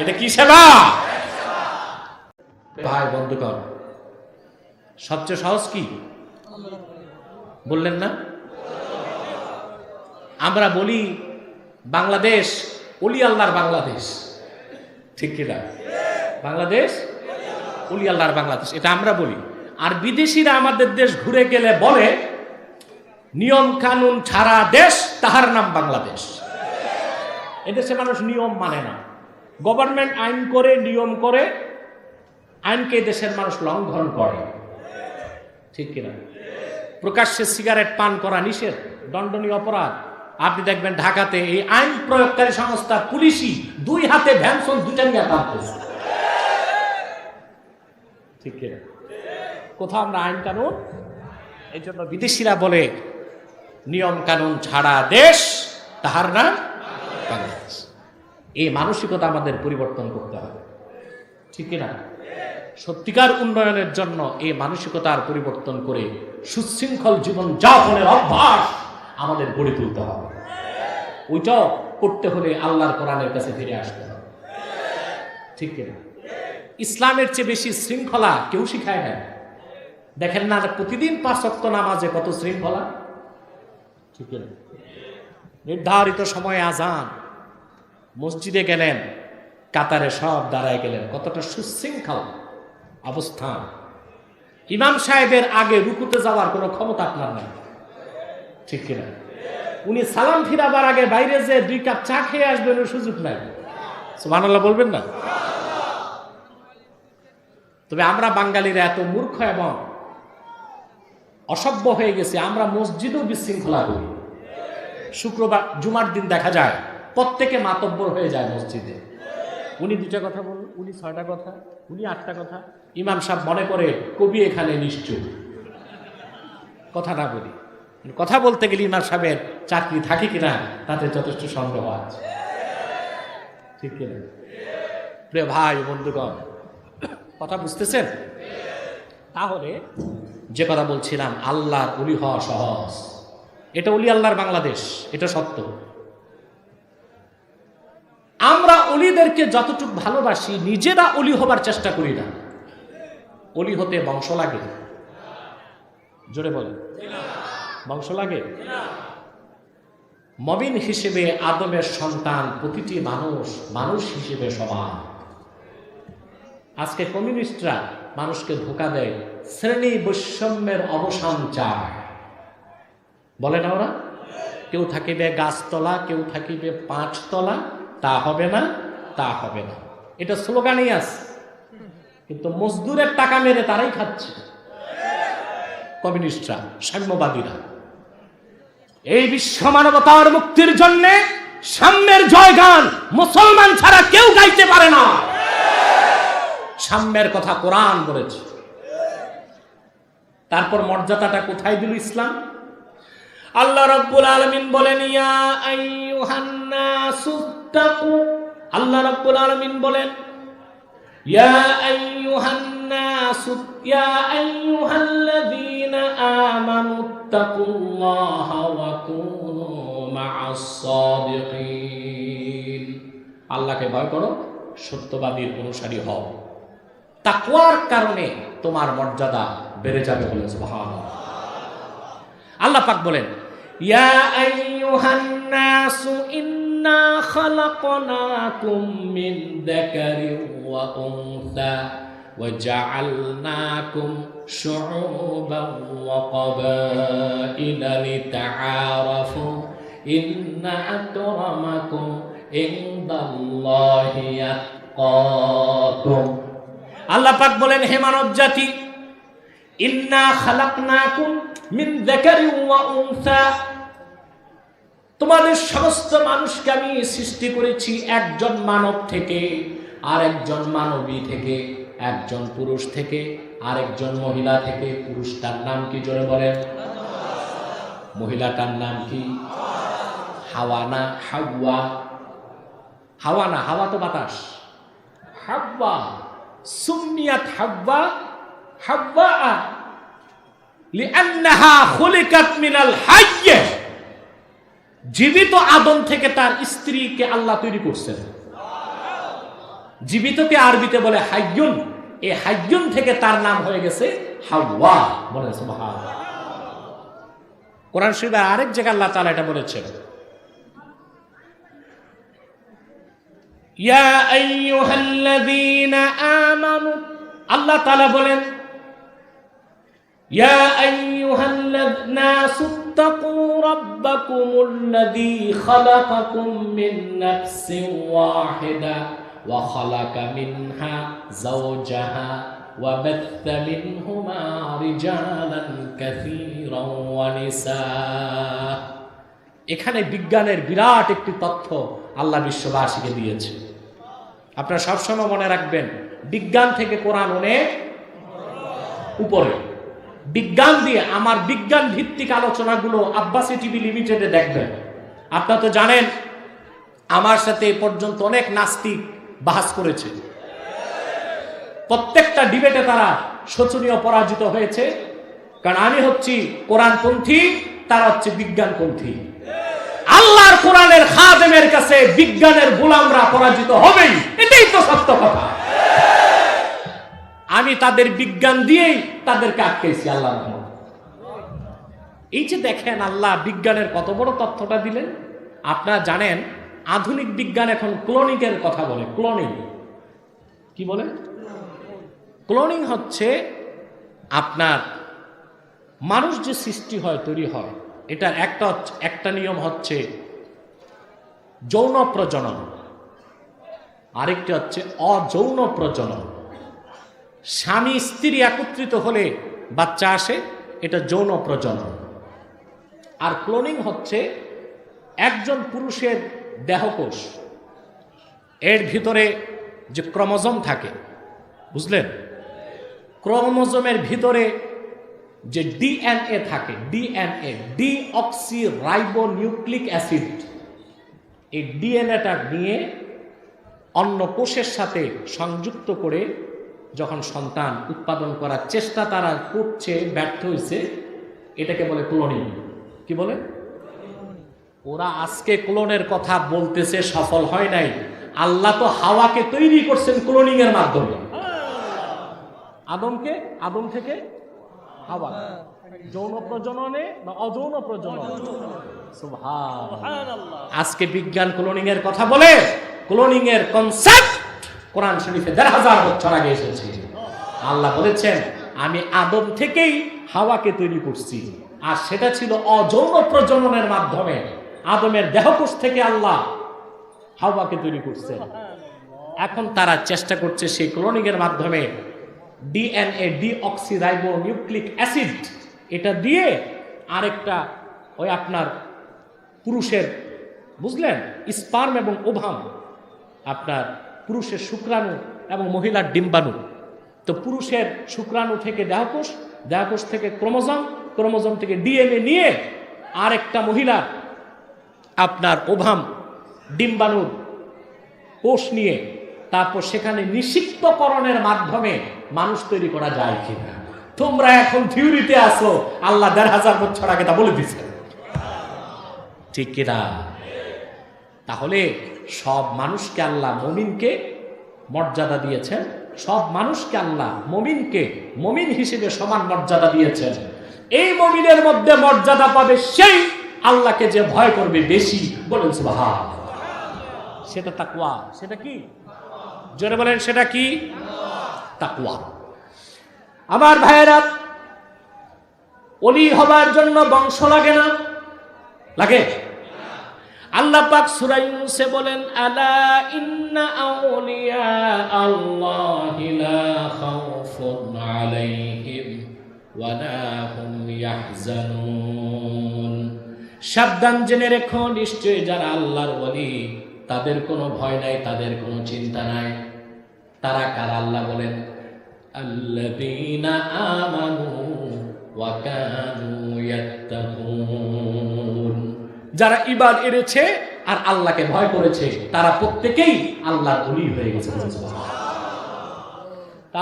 এটা কি সেবা? ভাই বন্ধুগণ, সবচেয়ে সহজ কি বললেন না? আমরা বলি বাংলাদেশ ওলি আল্লাহর বাংলাদেশ, ঠিক কিনা? বাংলাদেশ ওলি আল্লাহর বাংলাদেশ, এটা আমরা বলি। আর বিদেশিরা আমাদের দেশ ঘুরে গেলে বলে নিয়ম কানুন ছাড়া দেশ, তাহার নাম বাংলাদেশ। এদেশে মানুষ নিয়ম মানে না, গভর্নমেন্ট আইন করে, নিয়ম করে, আইনকে দেশের মানুষ লঙ্ঘন করে, ঠিক কিনা? প্রকাশ্যে সিগারেট পান করা নিষেধ, দণ্ডনীয় অপরাধ। আপনি দেখবেন ঢাকাতে এই আইন প্রয়োগকারী সংস্থা পুলিশই 2 হাতে ভ্যানসন 2টা নিয়ে টানতেছে, ঠিক কিনা? কোথাও আমরা আইন কানুন, এই জন্য বিদেশিরা বলে নিয়ম কানুন ছাড়া দেশ, তাহার নাম বাংলাদেশ। এই মানসিকতা আমাদের পরিবর্তন করতে হবে, ঠিক কিনা? সত্যিকার উন্নয়নের জন্য এই মানসিকতার পরিবর্তন করে সুশৃঙ্খল জীবন যাপনের অভ্যাস আমাদের গড়ে তুলতে হবে। ওইটাও করতে হলে আল্লাহর কোরআনের কাছে ফিরে আসতে হবে, ঠিক কিনা? ইসলামের চেয়ে বেশি শৃঙ্খলা কেউ শিখায় না। দেখেন না প্রতিদিন 5 ওয়াক্ত নামাজে কত শৃঙ্খলা, ঠিক কিনা? নির্ধারিত সময়ে আজান, মসজিদে গেলেন, কাতারে সব দাঁড়ায় গেলেন, কতটা সুশৃঙ্খল অবস্থান। ইমাম সাহেবের আগে রুকুতে যাওয়ার কোনো ক্ষমতা আপনার নাই, ঠিক কিনা? উনি সালাম ফিরাবার আগে বাইরে যে 2 কাপ চা খেয়ে আসবেন, ওর সুযোগ নাই। সুবহানাল্লাহ বলবেন না? তবে আমরা বাঙালিরা এত মূর্খ এবং অসভ্য হয়ে গেছি, আমরা মসজিদেও বিশৃঙ্খলা করি। শুক্রবার জুমার দিন দেখা যায় প্রত্যেকে মাতব্বর হয়ে যায় মসজিদে। উনি 2টা কথা বলুন, উনি 6টা কথা, উনি 8টা কথা। ইমাম সাহেব মনে করে কবি এখানে নিশ্চয়, কথা না বলি। কথা বলতে গেলে ইমাম সাহেবের চাকরি থাকে কিনা তাতে যথেষ্ট সন্দেহ আছে, ঠিক কিনা? প্রিয় ভাই বন্ধুগণ, কথা বুঝতেছেন? তাহলে যে কথা বলছিলাম, আল্লাহর ওলি হওয়া সহজ, এটা ওলি আল্লাহর বাংলাদেশ, এটা সত্য। আমরা ওলিদেরকে যতটুকু ভালোবাসি, নিজেরা ওলি হবার চেষ্টা করি না। ওলি হতে বংশ লাগে, জোরে বলেন, বংশ লাগে? মুমিন হিসেবে আদমের সন্তান প্রতিটি মানুষ মানুষ হিসেবে সমান। আজকে কমিউনিস্টরা মানুষকে ধোঁকা দেয়, শ্রেণী বৈষম্যের অবসান চায়, বলে না ওরা? কেউ থাকিবে গাছতলা, কেউ থাকিবে 5 তলা, তা হবে না, তা হবে না। এটা স্লোগানই আছে, কিন্তু মজদুরের টাকা মেরে তারাই খাচ্ছে, কমিউনিস্টরা, সাম্যবাদীরা। এই বিশ্ব মানবতার মুক্তির জন্য সাম্যের জয়গান মুসলমান ছাড়া কেউ গাইতে পারে না। সাম্যের কথা কোরআন বলেছে। তারপর মর্যাদাটা কোথায় দিল ইসলাম? আল্লাহ রাব্বুল আলামিন বলেন, ইয়া আইয়ুহান নাসু তাকু, আল্লাহ রাব্বুল আলামিন বলেন, ইয়া আইয়ুহান নাসু, ইয়া আইয়ুহাল্লাযীনা আমানু তাকুল্লাহা ওয়া কুনু মা'আস সাদিকিন। আল্লাহকে ভয় করো, সত্যবাদীর অনুসারী হও। তাকওয়ার কারণে তোমার মর্যাদা বেড়ে যাবে বলে সুবহানাল্লাহ। আল্লাহ পাক বলেন, ইয়া আইয়ুহান নাসু ইন্না খালাকনাকুম মিন যাকারিন ওয়া উনসা ওয়া জাআলনাকুম শুউবান ওয়া ক্বাবাইলা লিতাআরাফু ইন্না আকরামাকুম ইনদাল্লাহি আতকাকুম। আল্লাহ পাক বলেন, হে মানব জাতি, ইন্না খালাকনাকুম মিন যাকারিন ওয়া উনসা, তোমাদের সমস্ত মানুষকে আমি সৃষ্টি করেছি একজন মানব থেকে আর একজন মানবী থেকে, একজন পুরুষ থেকে আর একজন মহিলা থেকে। পুরুষটার নাম কি জোরে বলেন? মহিলাটার নাম কি? হাওয়া না হাওয়া? হাওয়া না, হাওয়া তো বাতাস। হাওয়া সুম্মিয়াত হাওয়া হাওয়া লিআন্নাহা খুলিকাত মিনাল হাইয়্য, জীবিত আদম থেকে তার স্ত্রীকে আল্লাহ তৈরি করছেন। জীবিতকে আরবিতে বলে হাইয়ুন, এই হাইয়ুন থেকে তার নাম হয়ে গেছে হাওয়া। বলেন সুবহানাল্লাহ। কোরআন শরীফের আরেক জায়গায় আল্লাহ তাআলা এটা বলেছেন, ইয়া আইয়ুহাল্লাযীনা আমানু, আল্লাহ তাআলা বলেন, ইয়া আইয়ুহান্নাসু তাকু রাব্বাকুমুল্লাযী খালাকাকুম মিন নাফসিন ওয়াহিদা ওয়া খালাকা মিনহা যাওজাহা ওয়া বাথা মিনহুমা রিজালান কাসীরান ওয়া নিসা। এখানে বিজ্ঞানের বিরাট একটি তথ্য আল্লাহ বিশ্ববাসীকে দিয়েছে। আপনারা সবসময় মনে রাখবেন, বিজ্ঞান থেকে কোরআন অনেক উপরে। বিজ্ঞান দিয়ে আমার বিজ্ঞান ভিত্তিক আলোচনাগুলো আব্বাসী টিভি লিমিটেডে দেখবেন। আপনারা তো জানেন, আমার সাথে এ পর্যন্ত অনেক নাস্তিক বাহাস করেছে। প্রত্যেকটা ডিবেটে তারা শোচনীয় পরাজিত হয়েছে, কারণ আমি হচ্ছি কোরআনপন্থী, তারা হচ্ছে বিজ্ঞানপন্থী। আল্লাহর কোরআনের খাদেমের কাছে বিজ্ঞানের গোলামরা পরাজিত হবেই, এটাই তো সত্য কথা। আমি তাদের বিজ্ঞান দিয়েই তাদেরকে আটকেছি। আল্লাহ রহমত। এই যে দেখেন, আল্লাহ বিজ্ঞানের কত বড় তথ্যটা দিলেন। আপনারা জানেন, আধুনিক বিজ্ঞান এখন ক্লোনিং এর কথা বলে। ক্লোনিং কি বলে? ক্লোনিং হচ্ছে আপনার মানুষ যে সৃষ্টি হয়, তৈরি হয়, এটার একটা নিয়ম হচ্ছে যৌন প্রজনন, আরেকটি হচ্ছে অযৌন প্রজনন। স্বামী স্ত্রী একত্রিত হলে বাচ্চা আসে, এটা যৌন প্রজনন। আর ক্লোনিং হচ্ছে একজন পুরুষের দেহকোষ, এর ভিতরে যে ক্রোমোজোম থাকে, বুঝলেন? ক্রোমোজোমের ভিতরে যে ডিএনএ থাকে, DNA, deoxy ribo nucleic acid, এই ডিএনএটা নিয়ে অন্য কোষের সাথে সংযুক্ত করে যখন সন্তান উৎপাদন করার চেষ্টা তারা করছে, ব্যর্থ হয়েছে, এটাকে বলে ক্লোনিং। কি বলে? ওরা আজকে ক্লোনের কথা বলতেছে, সফল হয় নাই। আল্লাহ তো হাওয়াকে তৈরি করছেন ক্লোনিং এর মাধ্যমে। আদম থেকে হাওয়া, যৌন প্রজননে বা অযৌন প্রজনন। সুবহানাল্লাহ। আজকে বিজ্ঞান ক্লোনিং এর কথা বলে। ক্লোনিং এর কনসেপ্ট কোরআন শরীফে ১৫০০ বছর আগে এসেছে। আল্লাহ বলেছেন, আমি আদম থেকেই হাওয়াকে তৈরি করছি, আর সেটা ছিল অযৌন প্রজননের মাধ্যমে। আদমের দেহকোষ থেকে আল্লাহ হাওয়াকে তৈরি করছেন। এখন তারা চেষ্টা করছে সেই ক্লোনিং এর মাধ্যমে ডিএনএ ডিঅক্সিরাইবো নিউক্লিক অ্যাসিড এটা দিয়ে আরেকটা ওই আপনার পুরুষের বুঝলেন স্পার্ম এবং ওভাম আপনার পুরুষের শুক্রাণু এবং মহিলার ডিম্বাণু, তো পুরুষের শুক্রাণু থেকে দেহকোষ, দেহকোষ থেকে ক্রোমোজোম, ক্রোমোজোম থেকে ডিএনএ নিয়ে আরেকটা মহিলার আপনার ওভাম ডিম্বাণুর কোষ নিয়ে তারপর সেখানে নিষিক্তকরণের মাধ্যমে মানুষ তৈরি করা যায় কিনা। তোমরা এখন থিওরিতে আসো, আল্লাহ ১৫০০ বছর আগে তা বলে দিচ্ছে, ঠিক কিনা? তাহলে সব মানুষকে আল্লাহ মুমিনকে মর্যাদা দিয়েছেন, সব মানুষকে আল্লাহ মুমিনকে মুমিন হিসেবে সমান মর্যাদা দিয়েছেন। এই মুমিনের মধ্যে মর্যাদা পাবে সেই আল্লাহকে যে ভয় করবে বেশি, বলেন সুবহান। সেটা তাকওয়া। সেটা কি? জোরে বলেন, সেটা কি? তাকওয়া। আমার ভাইয়েরা, ওলি হবার জন্য বংশ লাগে না, লাগে? আল্লাহ পাক সূরা ইউনূসে বলেন, আলা ইন্না আউলিয়া আল্লাহি লা খাউফুন আলাইহিম ওয়া লা হুম ইয়াহজানুন। সাবধান জেনে রেখো, নিশ্চয়ই যারা আল্লাহর ওলি তাদের কোনো ভয় নাই, তাদের কোনো চিন্তা নাই। তারা কারা? আল্লাহ বলেন, আল্লাযীনা আমানু ওয়া কানু ইয়াত্তাকুন। যারা ঈমান এনেছে আর আল্লাহকে ভয় করেছে তারা প্রত্যেকেই আল্লাহর ওলি হয়ে গেছে।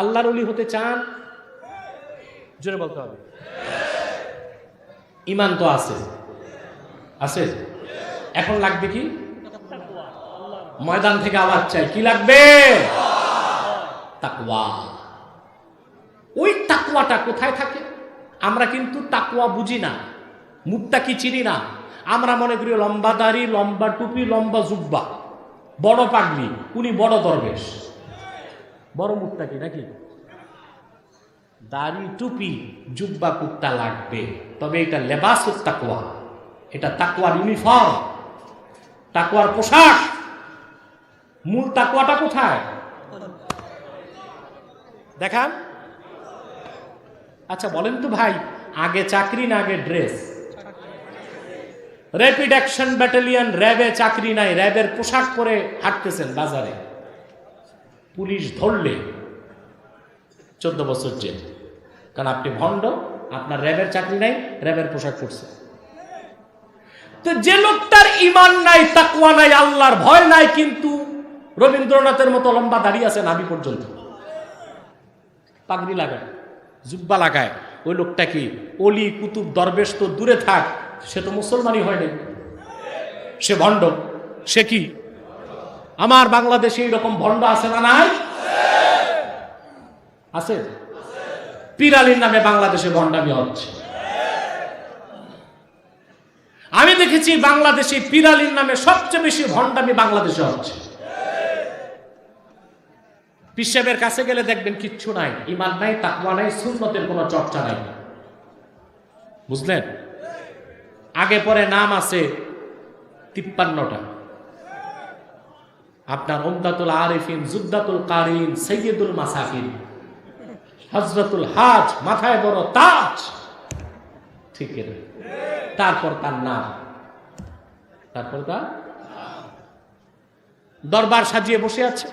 আল্লাহর ওলি হতে চান? জোরে বলতে হবে। ঈমান তো আছে, আছে। এখন লাগবে কি? ময়দান থেকে আওয়াজ চাই, কি লাগবে? তাকওয়া। ওই তাকওয়াটা কোথায় থাকে? আমরা কিন্তু তাকওয়া বুঝি না, মুত্তাকি চিনি না। আমরা মনে করি লম্বা দাড়ি, লম্বা টুপি, লম্বা জুব্বা, বড় পাগড়ি, উনি বড় দরবেশ, বড় মুত্তাকি নাকি? দাড়ি, টুপি, জুব্বা, কুত্তা লাগবে, তবে এটা লেবাসুত তাকওয়া, এটা তাকওয়ার ইউনিফর্ম, তাকওয়ার পোশাক। মূল তাকওয়াটা কোথায় দেখান? আচ্ছা বলেন তো ভাই, আগে চাকরি না আগে ড্রেস? র্যাপিড অ্যাকশন ব্যাটালিয়ন র্যাবে চাকরি নাই, র্যাবের পোশাক পরে হাঁটতেছেন বাজারে, পুলিশ ধরলে 14 বছর জেল, কারণ আপনি ভণ্ড, আপনার র্যাবের চাকরি নাই, র্যাবের পোশাক পরছে। তো যে লোকটার ঈমান নাই, তাকওয়া নাই, আল্লাহর ভয় নাই, কিন্তু রবীন্দ্রনাথের মতো লম্বা দাড়ি আছে নাভি পর্যন্ত, পাগড়ি লাগায়, জুব্বা লাগায়, ওই লোকটা কি অলি কুতুব দরবেশ তো দূরে থাক, সে তো মুসলমানই হয়নি, সে ভণ্ড। সে কি? আমার বাংলাদেশে এইরকম ভণ্ড আছে না নাই? আছে। পিরালির নামে বাংলাদেশে ভণ্ডামি হচ্ছে। আমি দেখেছি বাংলাদেশে পিরালির নামে সবচেয়ে বেশি ভণ্ডামি বাংলাদেশে হচ্ছে। পীর সাহেবের কাছে গেলে দেখবেন কিচ্ছু নাই, ঈমান নাই, তাকওয়া নাই, সুন্নতের কোনো চর্চা নাই, বুঝলেন? আগে পরে নাম আছে 53টা। আপনার উমদাতুল আরিফিন, জুদ্দাতুল কারিন, সৈয়দুল মাসাকিন, হযরতুল হাজ, মাথায় বড় তাজ, ঠিক আছে। তারপর তার নাম, তারপর তার দরবার সাজিয়ে বসে আছে,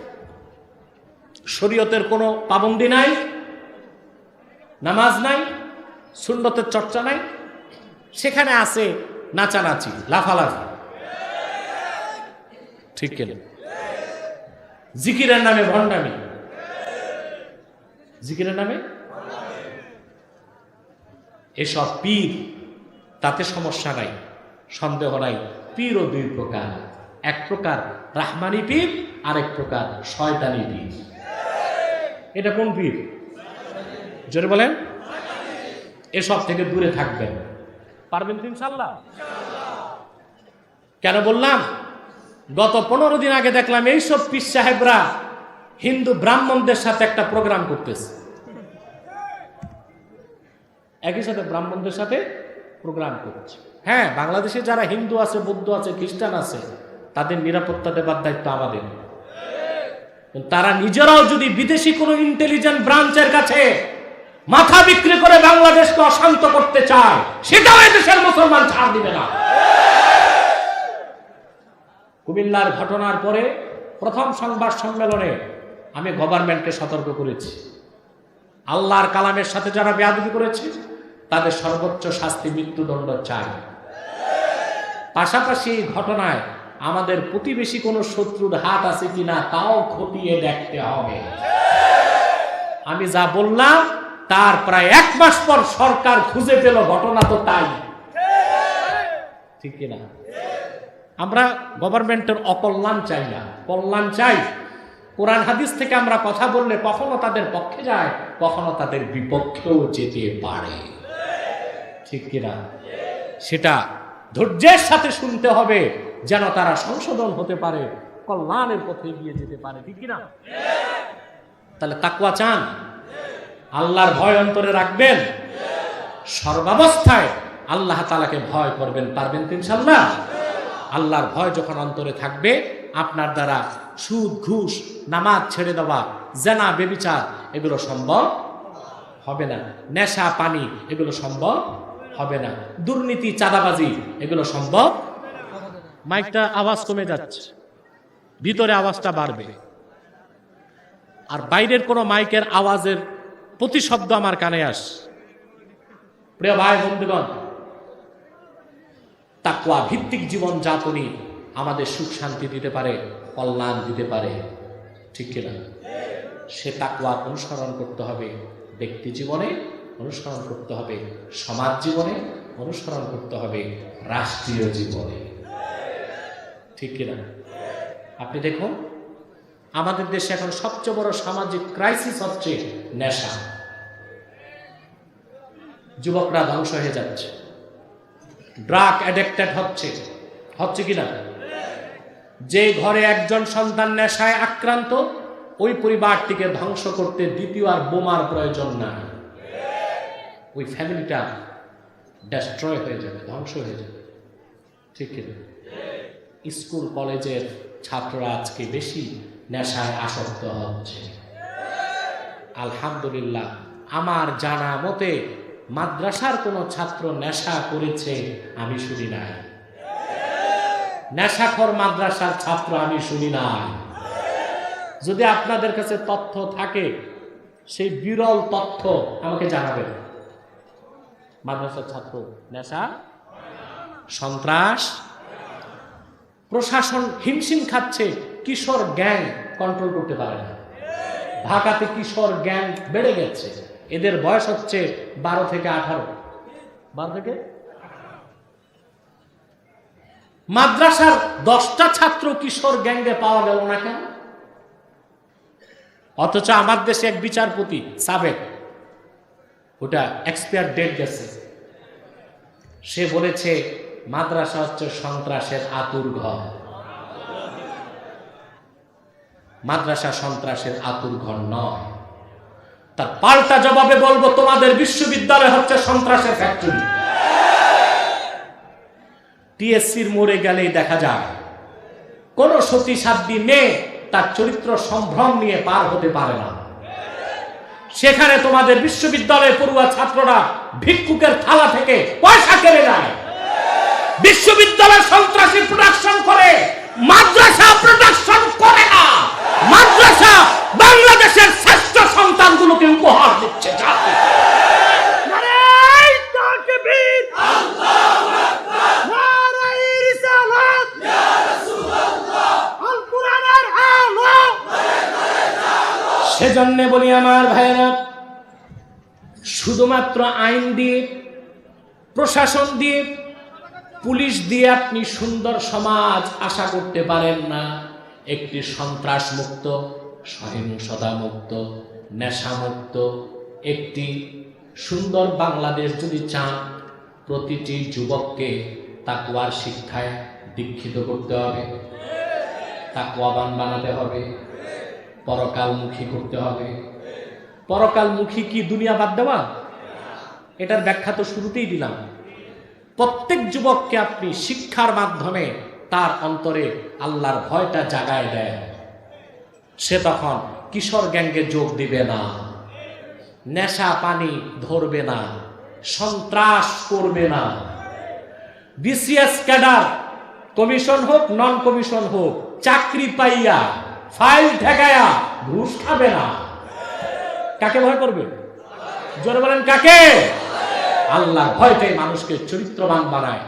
শরীয়তের কোনো পাবন্দি নাই, নামাজ নাই, সুন্নতের চর্চা নাই, সেখানে আছে নাচানাচি, লাফালাফি, ঠিক কিনা? জিকিরের নামে ভণ্ডামি, জিকিরের নামে এসব পীর, তাতে সমস্যা নাই, সন্দেহ নাই। পীরও দুই প্রকার, এক প্রকার রাহমানি পীর, আরেক প্রকার শয়তানি পীর। এটা কোন পীর? জোরে বলেন। এসব থেকে দূরে থাকবেন, পারবেন তো ইনশাআল্লাহ? কেন বললাম? গত 15 দিন আগে দেখলাম এইসব পীর সাহেবরা হিন্দু ব্রাহ্মণদের সাথে একটা প্রোগ্রাম করতেছে, একই সাথে ব্রাহ্মণদের সাথে প্রোগ্রাম করছে। হ্যাঁ, বাংলাদেশে যারা হিন্দু আছে, বৌদ্ধ আছে, খ্রিস্টান আছে, তাদের নিরাপত্তা দেবার দায়িত্ব আমাদের। তারা নিজেরাও যদি বিদেশি কোনো ইন্টেলিজেন্ট ব্রাঞ্চের কাছে মাথা বিক্রি করে বাংলাদেশকে অশান্ত করতে চায়, সেটাও দেশের মুসলমান ছাড় দিবে না। কুমিল্লার ঘটনার পরে প্রথম সংবাদ সম্মেলনে আমি গভর্নমেন্টকে সতর্ক করেছি, আল্লাহর কালামের সাথে যারা বেয়াদবি করেছে তাদের সর্বোচ্চ শাস্তি মৃত্যুদণ্ড চাই। পাশাপাশি এই ঘটনায় আমাদের প্রতিবেশী কোনো শত্রুর হাত আছে কিনা তাও খতিয়ে দেখতে হবে। আমি যা বললাম তার প্রায় 1 মাস পর সরকার খুঁজে পেল, ঘটনা তো তাই, ঠিক কিনা? আমরা গভর্নমেন্টের অকল্যাণ চাই না, কল্যাণ চাই। কোরআন হাদিস থেকে আমরা কথা বললে কখনো তাদের পক্ষে যায়, কখনো তাদের বিপক্ষেও যেতে পারে, ঠিক কিনা? সেটা ধৈর্যের সাথে শুনতে হবে যেন তারা সংশোধন হতে পারে, কল্যাণের পথে এগিয়ে যেতে পারে, ঠিক কিনা? তাহলে তাকওয়া চান, আল্লাহর ভয় অন্তরে রাখবেন, সর্বাবস্থায় আল্লাহ তাআলাকে ভয় করবেন, পারবেন তো ইনশাআল্লাহ? আল্লাহর ভয় যখন অন্তরে থাকবে, আপনার দ্বারা সুদ, ঘুষ, নামাজ ছেড়ে দেওয়া, জেনা, ব্যভিচার এগুলো সম্ভব হবে না, নেশা, পানি এগুলো সম্ভব হবে না, দুর্নীতি, চাঁদাবাজি এগুলো সম্ভব। মাইকটা আওয়াজ কমে যাচ্ছে, ভিতরে আওয়াজটা বাড়বে, আর বাইরের কোনো মাইকের আওয়াজের প্রতিশব্দ আমার কানে আসে। প্রিয় ভাই বন্ধুগণ, তাকওয়া ভিত্তিক জীবন যাপনই আমাদের সুখ শান্তি দিতে পারে, কল্যাণ দিতে পারে, ঠিক কিনা? সে তাকওয়া অনুসরণ করতে হবে ব্যক্তি জীবনে, অনুসরণ করতে হবে সমাজ জীবনে, অনুসরণ করতে হবে রাষ্ট্রীয় জীবনে, ঠিক কিনা? আপনি দেখুন, আমাদের দেশে এখন সবচেয়ে বড় সামাজিক ক্রাইসিস হচ্ছে নেশা। যুবকরা ধ্বংস হয়ে যাচ্ছে, ড্রাগ অ্যাডিক্টেড হচ্ছে কিনা? যে ঘরে একজন সন্তান নেশায় আক্রান্ত, ওই পরিবারটিকে ধ্বংস করতে দ্বিতীয় আর বোমার প্রয়োজন নাই, ওই ফ্যামিলিটা ডেস্ট্রয় হয়ে যাবে, ধ্বংস হয়ে যাবে, ঠিক কিনা? স্কুল কলেজের ছাত্ররা আজকে বেশি নেশায় আসক্ত হচ্ছে। আলহামদুলিল্লাহ, আমার জানা মতে মাদ্রাসার কোনো ছাত্র নেশা করেছে আমি শুনি নাই, নেশাখোর মাদ্রাসার ছাত্র আমি শুনি নাই। যদি আপনাদের কাছে তথ্য থাকে, সেই বিরল তথ্য আমাকে জানাবেন। মাদ্রাসার ছাত্র নেশা, সন্ত্রাস, প্রশাসন হিমশিম খাচ্ছে, কিশোর গ্যাং কন্ট্রোল করতে পারে না। ঢাকাতে কিশোর গ্যাং বেড়ে গেছে, এদের বয়স হচ্ছে 12 থেকে 18। 12 থেকে মাদ্রাসার 10টা ছাত্র কিশোর গ্যাংয়ে পাওয়া গেল না কেন? অথচ আমার দেশে এক বিচারপতি সাবেক, ওটা এক্সপায়ার ডেট গেছে, সে বলেছে মাদ্রাসা হচ্ছে সন্ত্রাসের আতুর ঘর। মাদ্রাসা সন্ত্রাসের আতুর ঘর নয়। তার পাল্টা জবাবে বলবো, তোমাদের বিশ্ববিদ্যালয় হচ্ছে সন্ত্রাসের ফ্যাক্টরি। টিএসসির মোড়ে গেলেই দেখা যায় কোন সতী-সাধ্বী মেয়ে তার চরিত্র সম্ভ্রম নিয়ে পার হতে পারে না। সেখানে তোমাদের বিশ্ববিদ্যালয়ে পড়ুয়া ছাত্ররা ভিক্ষুকের থালা থেকে পয়সা কেড়ে নেয়। বিশ্ববিদ্যালয় সন্ত্রাসী প্রোডাকশন করে, মাদ্রাসা প্রোডাকশন করে না। মাদ্রাসা বাংলাদেশের শ্রেষ্ঠ সন্তানগুলোকে উপহার দিচ্ছে। সেজন্য বলি আমার ভাইয়েরা, শুধুমাত্র আইন দিয়ে, প্রশাসন দিয়ে, পুলিশ দিয়ে আপনি সুন্দর সমাজ আশা করতে পারেন না। একটি সন্ত্রাস মুক্ত, সহিংসতা মুক্ত, নেশা মুক্ত একটি সুন্দর বাংলাদেশ যদি চান, প্রতিটি যুবককে তাকওয়ার শিক্ষায় দীক্ষিত করতে হবে, তাকওয়াবান বানাতে হবে, পরকালমুখী করতে হবে। পরকালমুখী কি দুনিয়া বাদ দেওয়া? এটার ব্যাখ্যা তো শুরুতেই দিলাম। প্রত্যেক যুবককে আপনি শিক্ষার মাধ্যমে তার অন্তরে আল্লাহর ভয়টা জাগায় দেয়। সে তখন কিশোর গ্যাঙ্গে যোগ দিবে না, নেশা পানি ধরবে না, সন্ত্রাস করবে না। বিসিএস ক্যাডার, কমিশন হোক নন কমিশন হোক, চাকরি পাইয়া ফাইল ঠেকায়া ঘুষ খাবে না। কাকে ভয় করবে? জোরে বলেন কাকে? আল্লাহর ভয়টাই মানুষকে চরিত্রবান বানায়,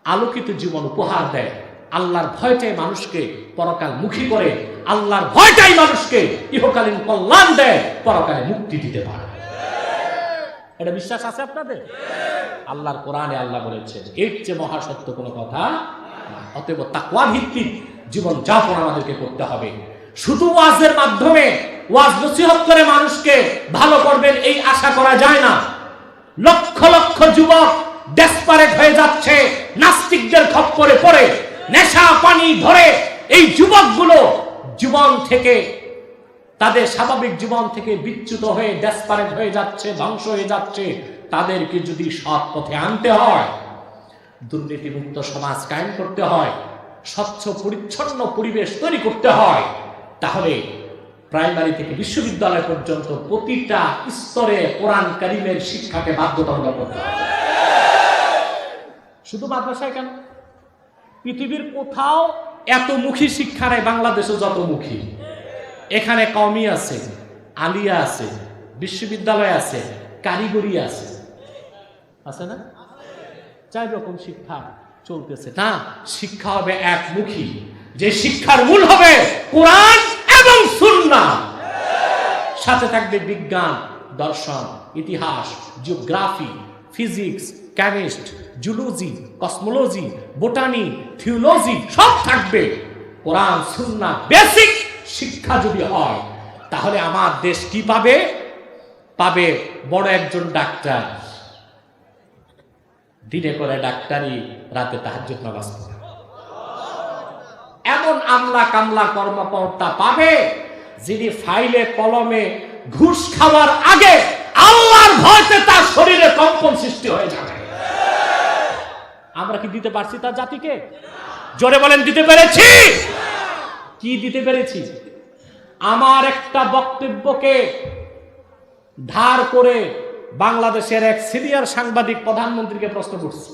আলোকিত জীবন উপহার দেয়। আল্লাহর ভয়টাই মানুষকে পরকাল মুখী করে। আল্লাহর ভয়টাই মানুষকে ইহকালীন কল্যাণ দেয়, পরকালে মুক্তি দিতে পারে। এটা বিশ্বাস আছে আপনাদের? আল্লাহর কোরআনে আল্লাহ বলেছেন, এর চেয়ে মহাসত্য কোনো কথা না। অতএব তাকওয়া ভিত্তিক জীবন যাপন আমাদেরকে করতে হবে। শুধু ওয়াজের মাধ্যমে ওয়াজ নসিহত করে মানুষকে ভালো করবেন এই আশা করা যায় না। লক্ষ লক্ষ যুবক ডেসপারেট হয়ে যাচ্ছে নাস্তিকদের খপ্পরে পড়ে, নেশা পানি ধরে। এই যুবকগুলো জীবন থেকে, তাদের স্বাভাবিক জীবন থেকে বিচ্যুত হয়ে ডেসপারেট হয়ে যাচ্ছে, ধ্বংস হয়ে যাচ্ছে। তাদেরকে যদি সৎ পথে আনতে হয়, দুর্নীতিমুক্ত সমাজ কায়েম করতে হয়, স্বচ্ছ পরিচ্ছন্ন পরিবেশ তৈরি করতে হয়, তাহলে প্রাইমারি থেকে বিশ্ববিদ্যালয় পর্যন্ত প্রতিটা স্তরে কোরআন কারীমের শিক্ষাকে বাধ্যতামূলক করতে হবে। শুধু মাদ্রাসায় কেন, পৃথিবীর কোথাও এত মুখী শিক্ষা নেই বাংলাদেশে যত মুখী। এখানে কওমি আছে, আলিয়া আছে, বিশ্ববিদ্যালয় আছে, কারিগরি আছে, আছে না? 4 রকম শিক্ষা চলতেছে না। শিক্ষা হবে একমুখী, যে শিক্ষার মূল হবে কোরআন এবং সুন্নাহ। সাথে থাকবে বিজ্ঞান, দর্শন, ইতিহাস, geography, physics, chemist, zoology, cosmology, botany, theology সব থাকবে। কোরআন সুন্নাহ বেসিক শিক্ষা যদি হয়, তাহলে আমার দেশ কি পাবে? পাবে বড় একজন ডাক্তার, দিনে করে ডাক্তারি, রাতে তাহাজ্জুদ নামাজ পড়ে। এমন আমলা কামলা কর্মকর্তা পাবে যিনি ফাইলে কলমে ঘুষ খাওয়ার আগে আল্লাহর ভয়তে তার শরীরে কম্পন সৃষ্টি হয়ে যাবে। আমরা কি দিতে পারছি তার জাতিকে? জোরে বলেন, দিতে পেরেছি? কি দিতে পেরেছি? আমার একটা বক্তব্যকে ধার করে বাংলাদেশের এক সিনিয়র সাংবাদিক প্রধানমন্ত্রীকে প্রশ্ন করছে।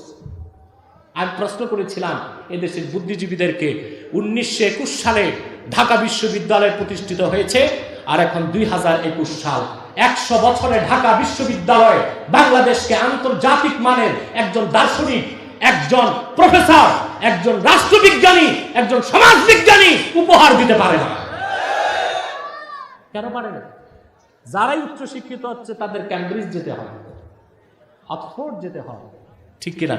আমি প্রশ্ন করেছিলাম এদেশের বুদ্ধিজীবীদেরকে, 1921 সালে ঢাকা বিশ্ববিদ্যালয় প্রতিষ্ঠিত হয়েছে, আর এখন 2021 সাল। 100 বছরে ঢাকা বিশ্ববিদ্যালয় বাংলাদেশকে আন্তর্জাতিক মানের একজন দার্শনিক, একজন প্রফেসর, একজন রাষ্ট্রবিজ্ঞানী, একজন সমাজবিজ্ঞানী উপহার দিতে পারে না। কেন পারে না? যারাই উচ্চ শিক্ষিত হচ্ছে তাদের ক্যামব্রিজ যেতে হয়, অক্সফোর্ড যেতে হয়, ঠিক কিনা?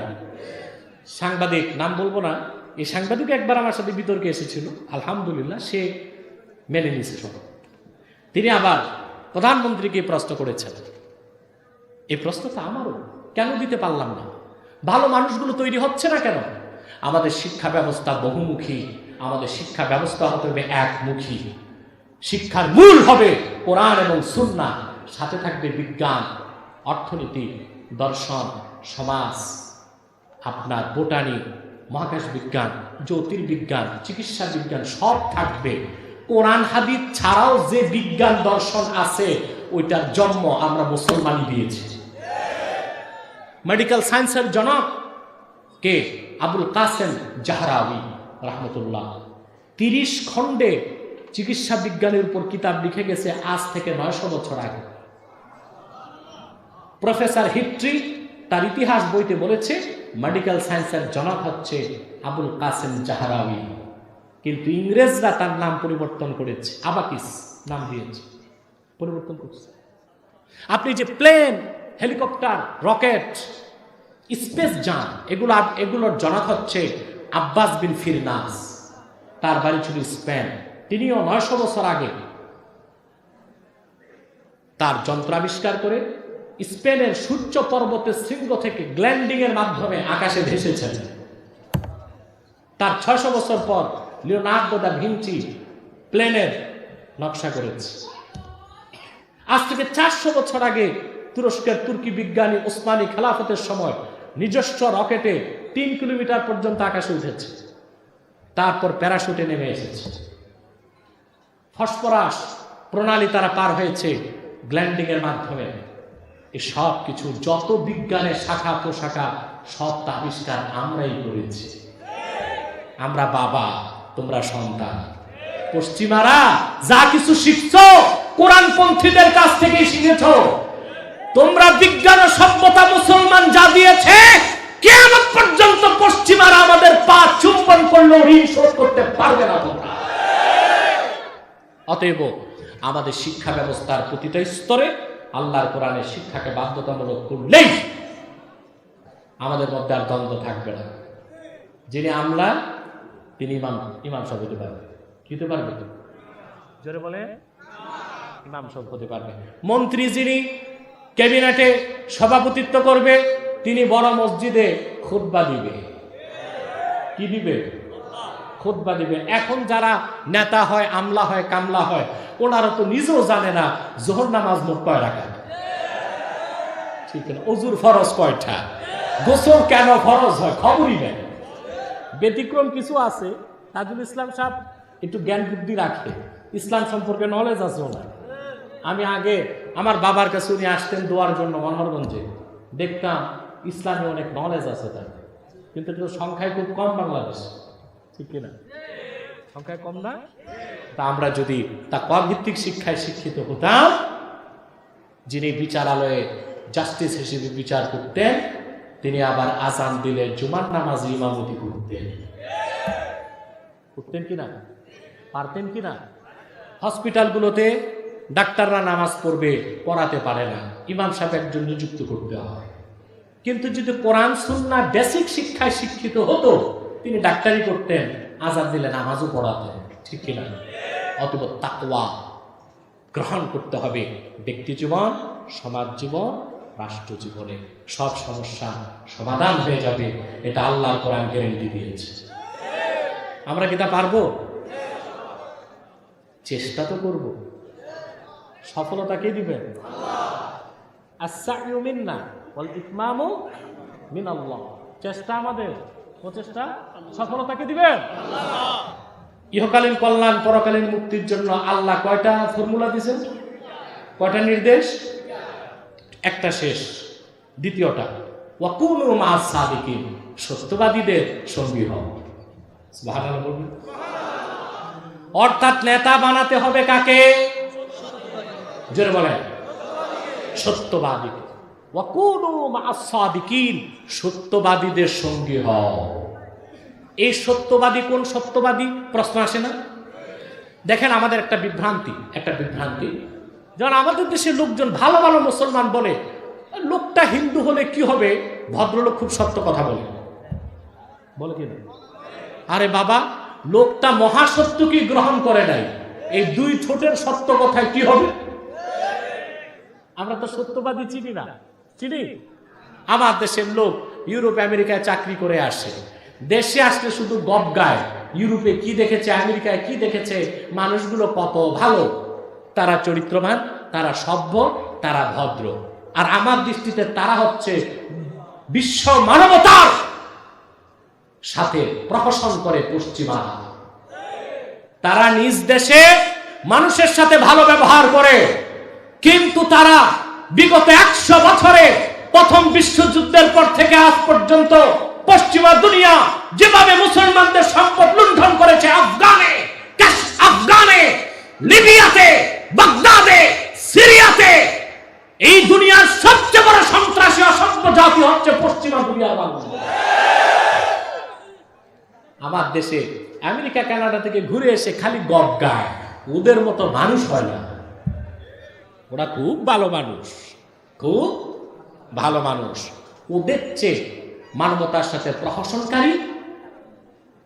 সাংবাদিক, নাম বলবো না, এই সাংবাদিক একবার আমার সাথে বিতর্কে এসেছিল, আলহামদুলিল্লাহ সে মেনে নিয়েছে সব। তিনি আবার প্রধানমন্ত্রীকে প্রশ্ন করেছেন, এই প্রশ্ন তো আমারও, কেন দিতে পারলাম না? ভালো মানুষগুলো তৈরি হচ্ছে না কেন? আমাদের শিক্ষা ব্যবস্থা বহুমুখী, আমাদের শিক্ষা ব্যবস্থা হতে হবে একমুখী। শিক্ষার মূল হবে কোরআন এবং সুন্নাহ, সাথে থাকবে বিজ্ঞান, অর্থনীতি, দর্শন, সমাজ, আপনার বোটানি, মহাকাশ বিজ্ঞান, জ্যোতির্বিজ্ঞান, চিকিৎসা বিজ্ঞান সব থাকবে। কোরআন হাদিস ছাড়াও যে বিজ্ঞান দর্শন আছে ওইটার জন্ম আমরা মুসলমানই দিয়েছি। মেডিকেল সায়েন্সের জনক কে? আবুল কাসেম জাহরাউই রাহমাতুল্লাহ। 30 খণ্ডে চিকিৎসা বিজ্ঞানের উপর কিতাব লিখে গেছে আজ থেকে 900 বছর আগে। প্রফেসর হিট্রি তার ইতিহাস বইতে বলেছে মেডিকেল সায়েন্সের জনক হচ্ছে আবুল কাসেম জাহরাউই, কিন্তু ইংরেজরা তার নাম পরিবর্তন করেছে, আবাকিস নাম দিয়েছে, পরিবর্তন করছে। আপনি যে প্লেন, হেলিকপ্টার, রকেট, স্পেস যান, এগুলোর জনক হচ্ছে আব্বাস বিন ফিরনাস, তার বাড়ি ছিল স্পেন। তিনিও 900 বছর আগে তার যন্ত্র আবিষ্কার করে স্পেনের সূর্য পর্বতের শৃঙ্গ থেকে গ্ল্যান্ডিং এর মাধ্যমে আকাশে ভেসেছেন। তার 600 বছর পর লিওনার্দো দা ভিঞ্চি প্লেনের নকশা করেছে। আজ থেকে 400 বছর আগে তুরস্কের তুর্কি বিজ্ঞানী ওসমানী খেলাফতের সময় নিজস্ব রকেটে 3 কিলোমিটার পর্যন্ত আকাশে উঠেছে, তারপর প্যারাশুটে নেমে এসেছে। ফসফরাস প্রণালী তারা পার হয়েছে গ্ল্যান্ডিং এর মাধ্যমে। এই সব কিছু যত বিজ্ঞানের শাখা প্রশাখা সব আবিষ্কার আমরাই করেছি। আমরা বাবা, তোমরা সন্তান। পশ্চিমারা যা কিছু শিখছো কোরআনপন্থীদের কাছ থেকে শিখেছ। তোমরা বিজ্ঞান ও সভ্যতা মুসলমান যা দিয়েছে, কিয়ামত পর্যন্ত পশ্চিমারা আমাদের পা চুম্বন করলেও ঋণ শোধ করতে পারবে না তোমরা। অতএব আমাদের শিক্ষা ব্যবস্থার প্রতিটা স্তরে আল্লাহর কোরআনের শিক্ষাকে বাধ্যতামূলক করলেই আমাদের মধ্যে আর দ্বন্দ্ব থাকবে না। যিনি আমলা তিনি ইমাম সাহেব হতে পারবে। কি হতে পারবে? জোরে বলে ইমাম সাহেব হতে পারবে। মন্ত্রী যিনি ক্যাবিনেটে সভাপতিত্ব করবে তিনি বড় মসজিদে খুতবা দিবে। কি দিবে? খুতবা দিবে। এখন যারা নেতা হয়, আমলা হয়, কামলা হয়, ওনারা তো নিজেও জানে না যোহর নামাজ মোট কয় রাকাত, ঠিক না? ওযুর ফরজ কয়টা, গোসল কেন ফরজ হয় খবরই নেই। ব্যতিক্রম কিছু আছে, তাজুল ইসলাম সাহেব একটু জ্ঞান বুদ্ধি রাখে, ইসলাম সম্পর্কে নলেজ আছে ওনার। আমি আগে আমার বাবার কাছে উনি আসতেন দোয়ার জন্য মনোহরগঞ্জে, দেখতাম ইসলামে অনেক নলেজ আছে তার, কিন্তু একটু সংখ্যায় খুব কম বাংলাদেশ, ঠিক কিনা? সংখ্যায় কম না? তা আমরা যদি তাকওয়া ভিত্তিক শিক্ষায় শিক্ষিত হতাম, যিনি বিচারালয়ে জাস্টিস হিসেবে বিচার করতেন তিনি আবার আজান দিলে জুমার নামাজ ইমামতি করতেন। করতেন কিনা? পারতেন কিনা? হসপিটালগুলোতে ডাক্তাররা নামাজ পড়বে, পড়াতে পারে না, ইমাম সাহেব একজন নিযুক্ত করতে হয়। কিন্তু যদি কোরআন সুন্নাহ বেসিক শিক্ষায় শিক্ষিত হতো তিনি ডাক্তারি করতেন, আজান দিলে নামাজও পড়াতেন, ঠিক কিনা? অতএব তাকওয়া গ্রহণ করতে হবে ব্যক্তি জীবন, সমাজ জীবন, রাষ্ট্র জীবনে। সব সমস্যা সমাধান হয়ে যাবে, এটা আল্লাহর কোরআন গ্যারান্টি দিয়েছে। আমরা কি তা পারবো? চেষ্টা তো করব। সফলতা কে দিবেন? আস-সা'য়ু মিন্না ওয়াল ইতমামু মিনাল্লাহ। চেষ্টা আমাদের, প্রচেষ্টা, সফলতা কে দিবেন? আল্লাহ। ইহকালীন কল্যাণ, পরকালীন মুক্তির জন্য আল্লাহ কয়টা ফর্মুলা দিয়েছেন? কয়টা নির্দেশ? একটা শেষ, দ্বিতীয়টা ওয়াকুনু মা'আস সাদিকিন, সত্যবাদীদের সঙ্গী হও। সুবহানাল্লাহ বলুন। অর্থাৎ নেতা বানাতে হবে কাকে? জোরে বলেন, সত্যবাদীকে। ওয়াকুনু মা'আস সাদিকিন, সত্যবাদীদের সঙ্গী হও। এই সত্যবাদী কোন সত্যবাদী? প্রশ্ন আসে না? দেখেন আমাদের একটা বিভ্রান্তি, যেমন আমাদের দেশের লোকজন ভালো ভালো মুসলমান বলে লোকটা হিন্দু হলে কি হবে, ভদ্রলোক খুব সত্য কথা বলে, বলে কি না? আরে বাবা, লোকটা মহাসত্য কি গ্রহণ করে নাই, এই দুই ঠোঁটের সত্য কথায় কি হবে? আমরা তো সত্যবাদী চিনি না, চিনি? আমার দেশের লোক ইউরোপ আমেরিকায় চাকরি করে আসে, দেশে আসলে শুধু গপ গায়, ইউরোপে কি দেখেছে, আমেরিকায় কি দেখেছে, মানুষগুলো কত ভালো, তারা চরিত্রবান, তারা সভ্য, তারা ভদ্র। আর আমার দৃষ্টিতে তারা হচ্ছে বিশ্ব মানবতার সাথে প্রহসন করে পশ্চিমা। তারা নিজ দেশে মানুষের সাথে ভালো ব্যবহার করে, কিন্তু তারা বিগত 100 বছরে প্রথম বিশ্বযুদ্ধের পর থেকে আজ পর্যন্ত পশ্চিমা দুনিয়া যেভাবে মুসলমানদের সম্পদ লুণ্ঠন করেছে, আফগানে, লিবিয়াতে, বাগদাদে, সিরিয়াতে, এই দুনিয়ার সবচেয়ে বড় সন্ত্রাসী অসভ্য জাতি হচ্ছে পশ্চিমা দুনিয়ার মানুষ। আমার দেশে আমেরিকা কানাডা থেকে ঘুরে এসে খালি গপ গায়, ওদের মতো মানুষ হয় না। ওরা খুব ভালো মানুষ, খুব ভালো মানুষ। ওদের চেয়ে মানবতার সাথে প্রহসনকারী,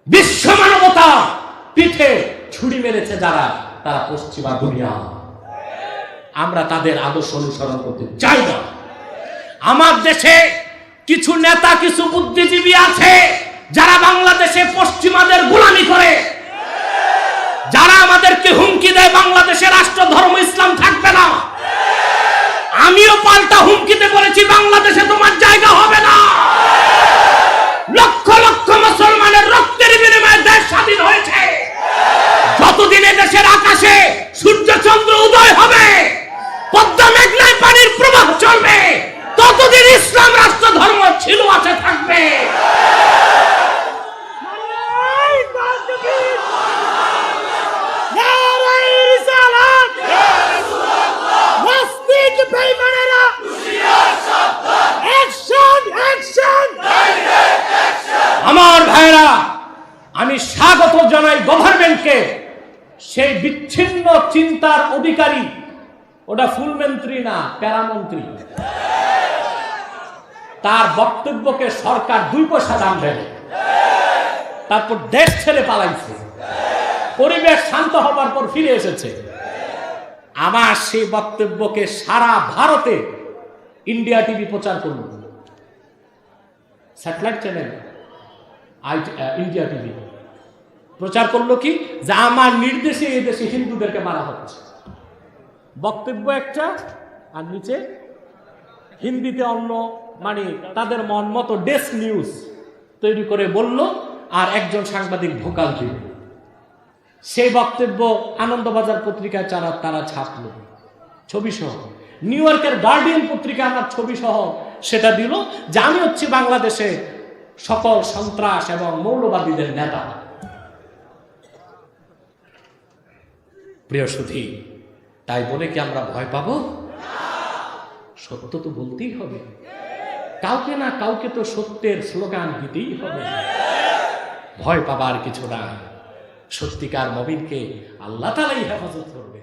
বিশ্ব মানবতা পিঠে ছুরি মেরেছে যারা, তারা পশ্চিমা দুনিয়া। আমরা তাদের আদর্শ অনুসরণ করতে চাই না। আমার দেশে কিছু নেতা, কিছু বুদ্ধিজীবী আছে যারা বাংলাদেশে পশ্চিমাদের গোলামি করে, যারা আমাদেরকে হুমকি দেয় বাংলাদেশে রাষ্ট্র ধর্ম ইসলাম থাকবে না। আমিও পাল্টা হুমকিতে বলেছি বাংলাদেশে তোমার জায়গা হবে না। লক্ষ লক্ষ মুসলমানের রক্তের বিনিময়ে দেশ স্বাধীন হয়েছে। যতদিন দেশের আকাশে দেখবেন কে সেই বিচ্ছিন্ন চিন্তার অধিকারী, ওটা ফুলমন্ত্রী না, প্যারামন্ত্রী। তার বক্তব্যকে সরকার 2 পয়সা দাম দেয়, তারপর দেশ ছেড়ে পালাইছে, পরিবেশ শান্ত হবার পর ফিরে এসেছে। আমার সেই বক্তব্যকে সারা ভারতে ইন্ডিয়া টিভি প্রচার করল, স্যাটেলাইট চ্যানেল ইন্ডিয়া টিভি প্রচার করলো কি, যে আমার নির্দেশে এই দেশে হিন্দুদেরকে মারা হচ্ছে। বক্তব্য একটা, আর নিচে হিন্দিতে অন্য, মানে তাদের মন মতো ডেস্ক নিউজ তৈরি করে বলল, আর একজন সাংবাদিক ভোকাল দিল। সেই বক্তব্য আনন্দবাজার পত্রিকায় তারা ছাপলো ছবি সহ, নিউ ইয়র্কের গার্ডিয়ান পত্রিকা আমার ছবি সহ সেটা দিল, যে আমি হচ্ছি বাংলাদেশে সকল সন্ত্রাস এবং মৌলবাদীদের নেতা। প্রিয় সুধী, তাই বলে কি আমরা ভয় পাবো? সত্য তো বলতেই হবে, কাউকে না কাউকে তো সত্যের স্লোগান দিতেই হবে। ভয় পাবার কিছু না, সত্যিকার মুমিনকে আল্লাহ তাআলাই হেফাজত করবে।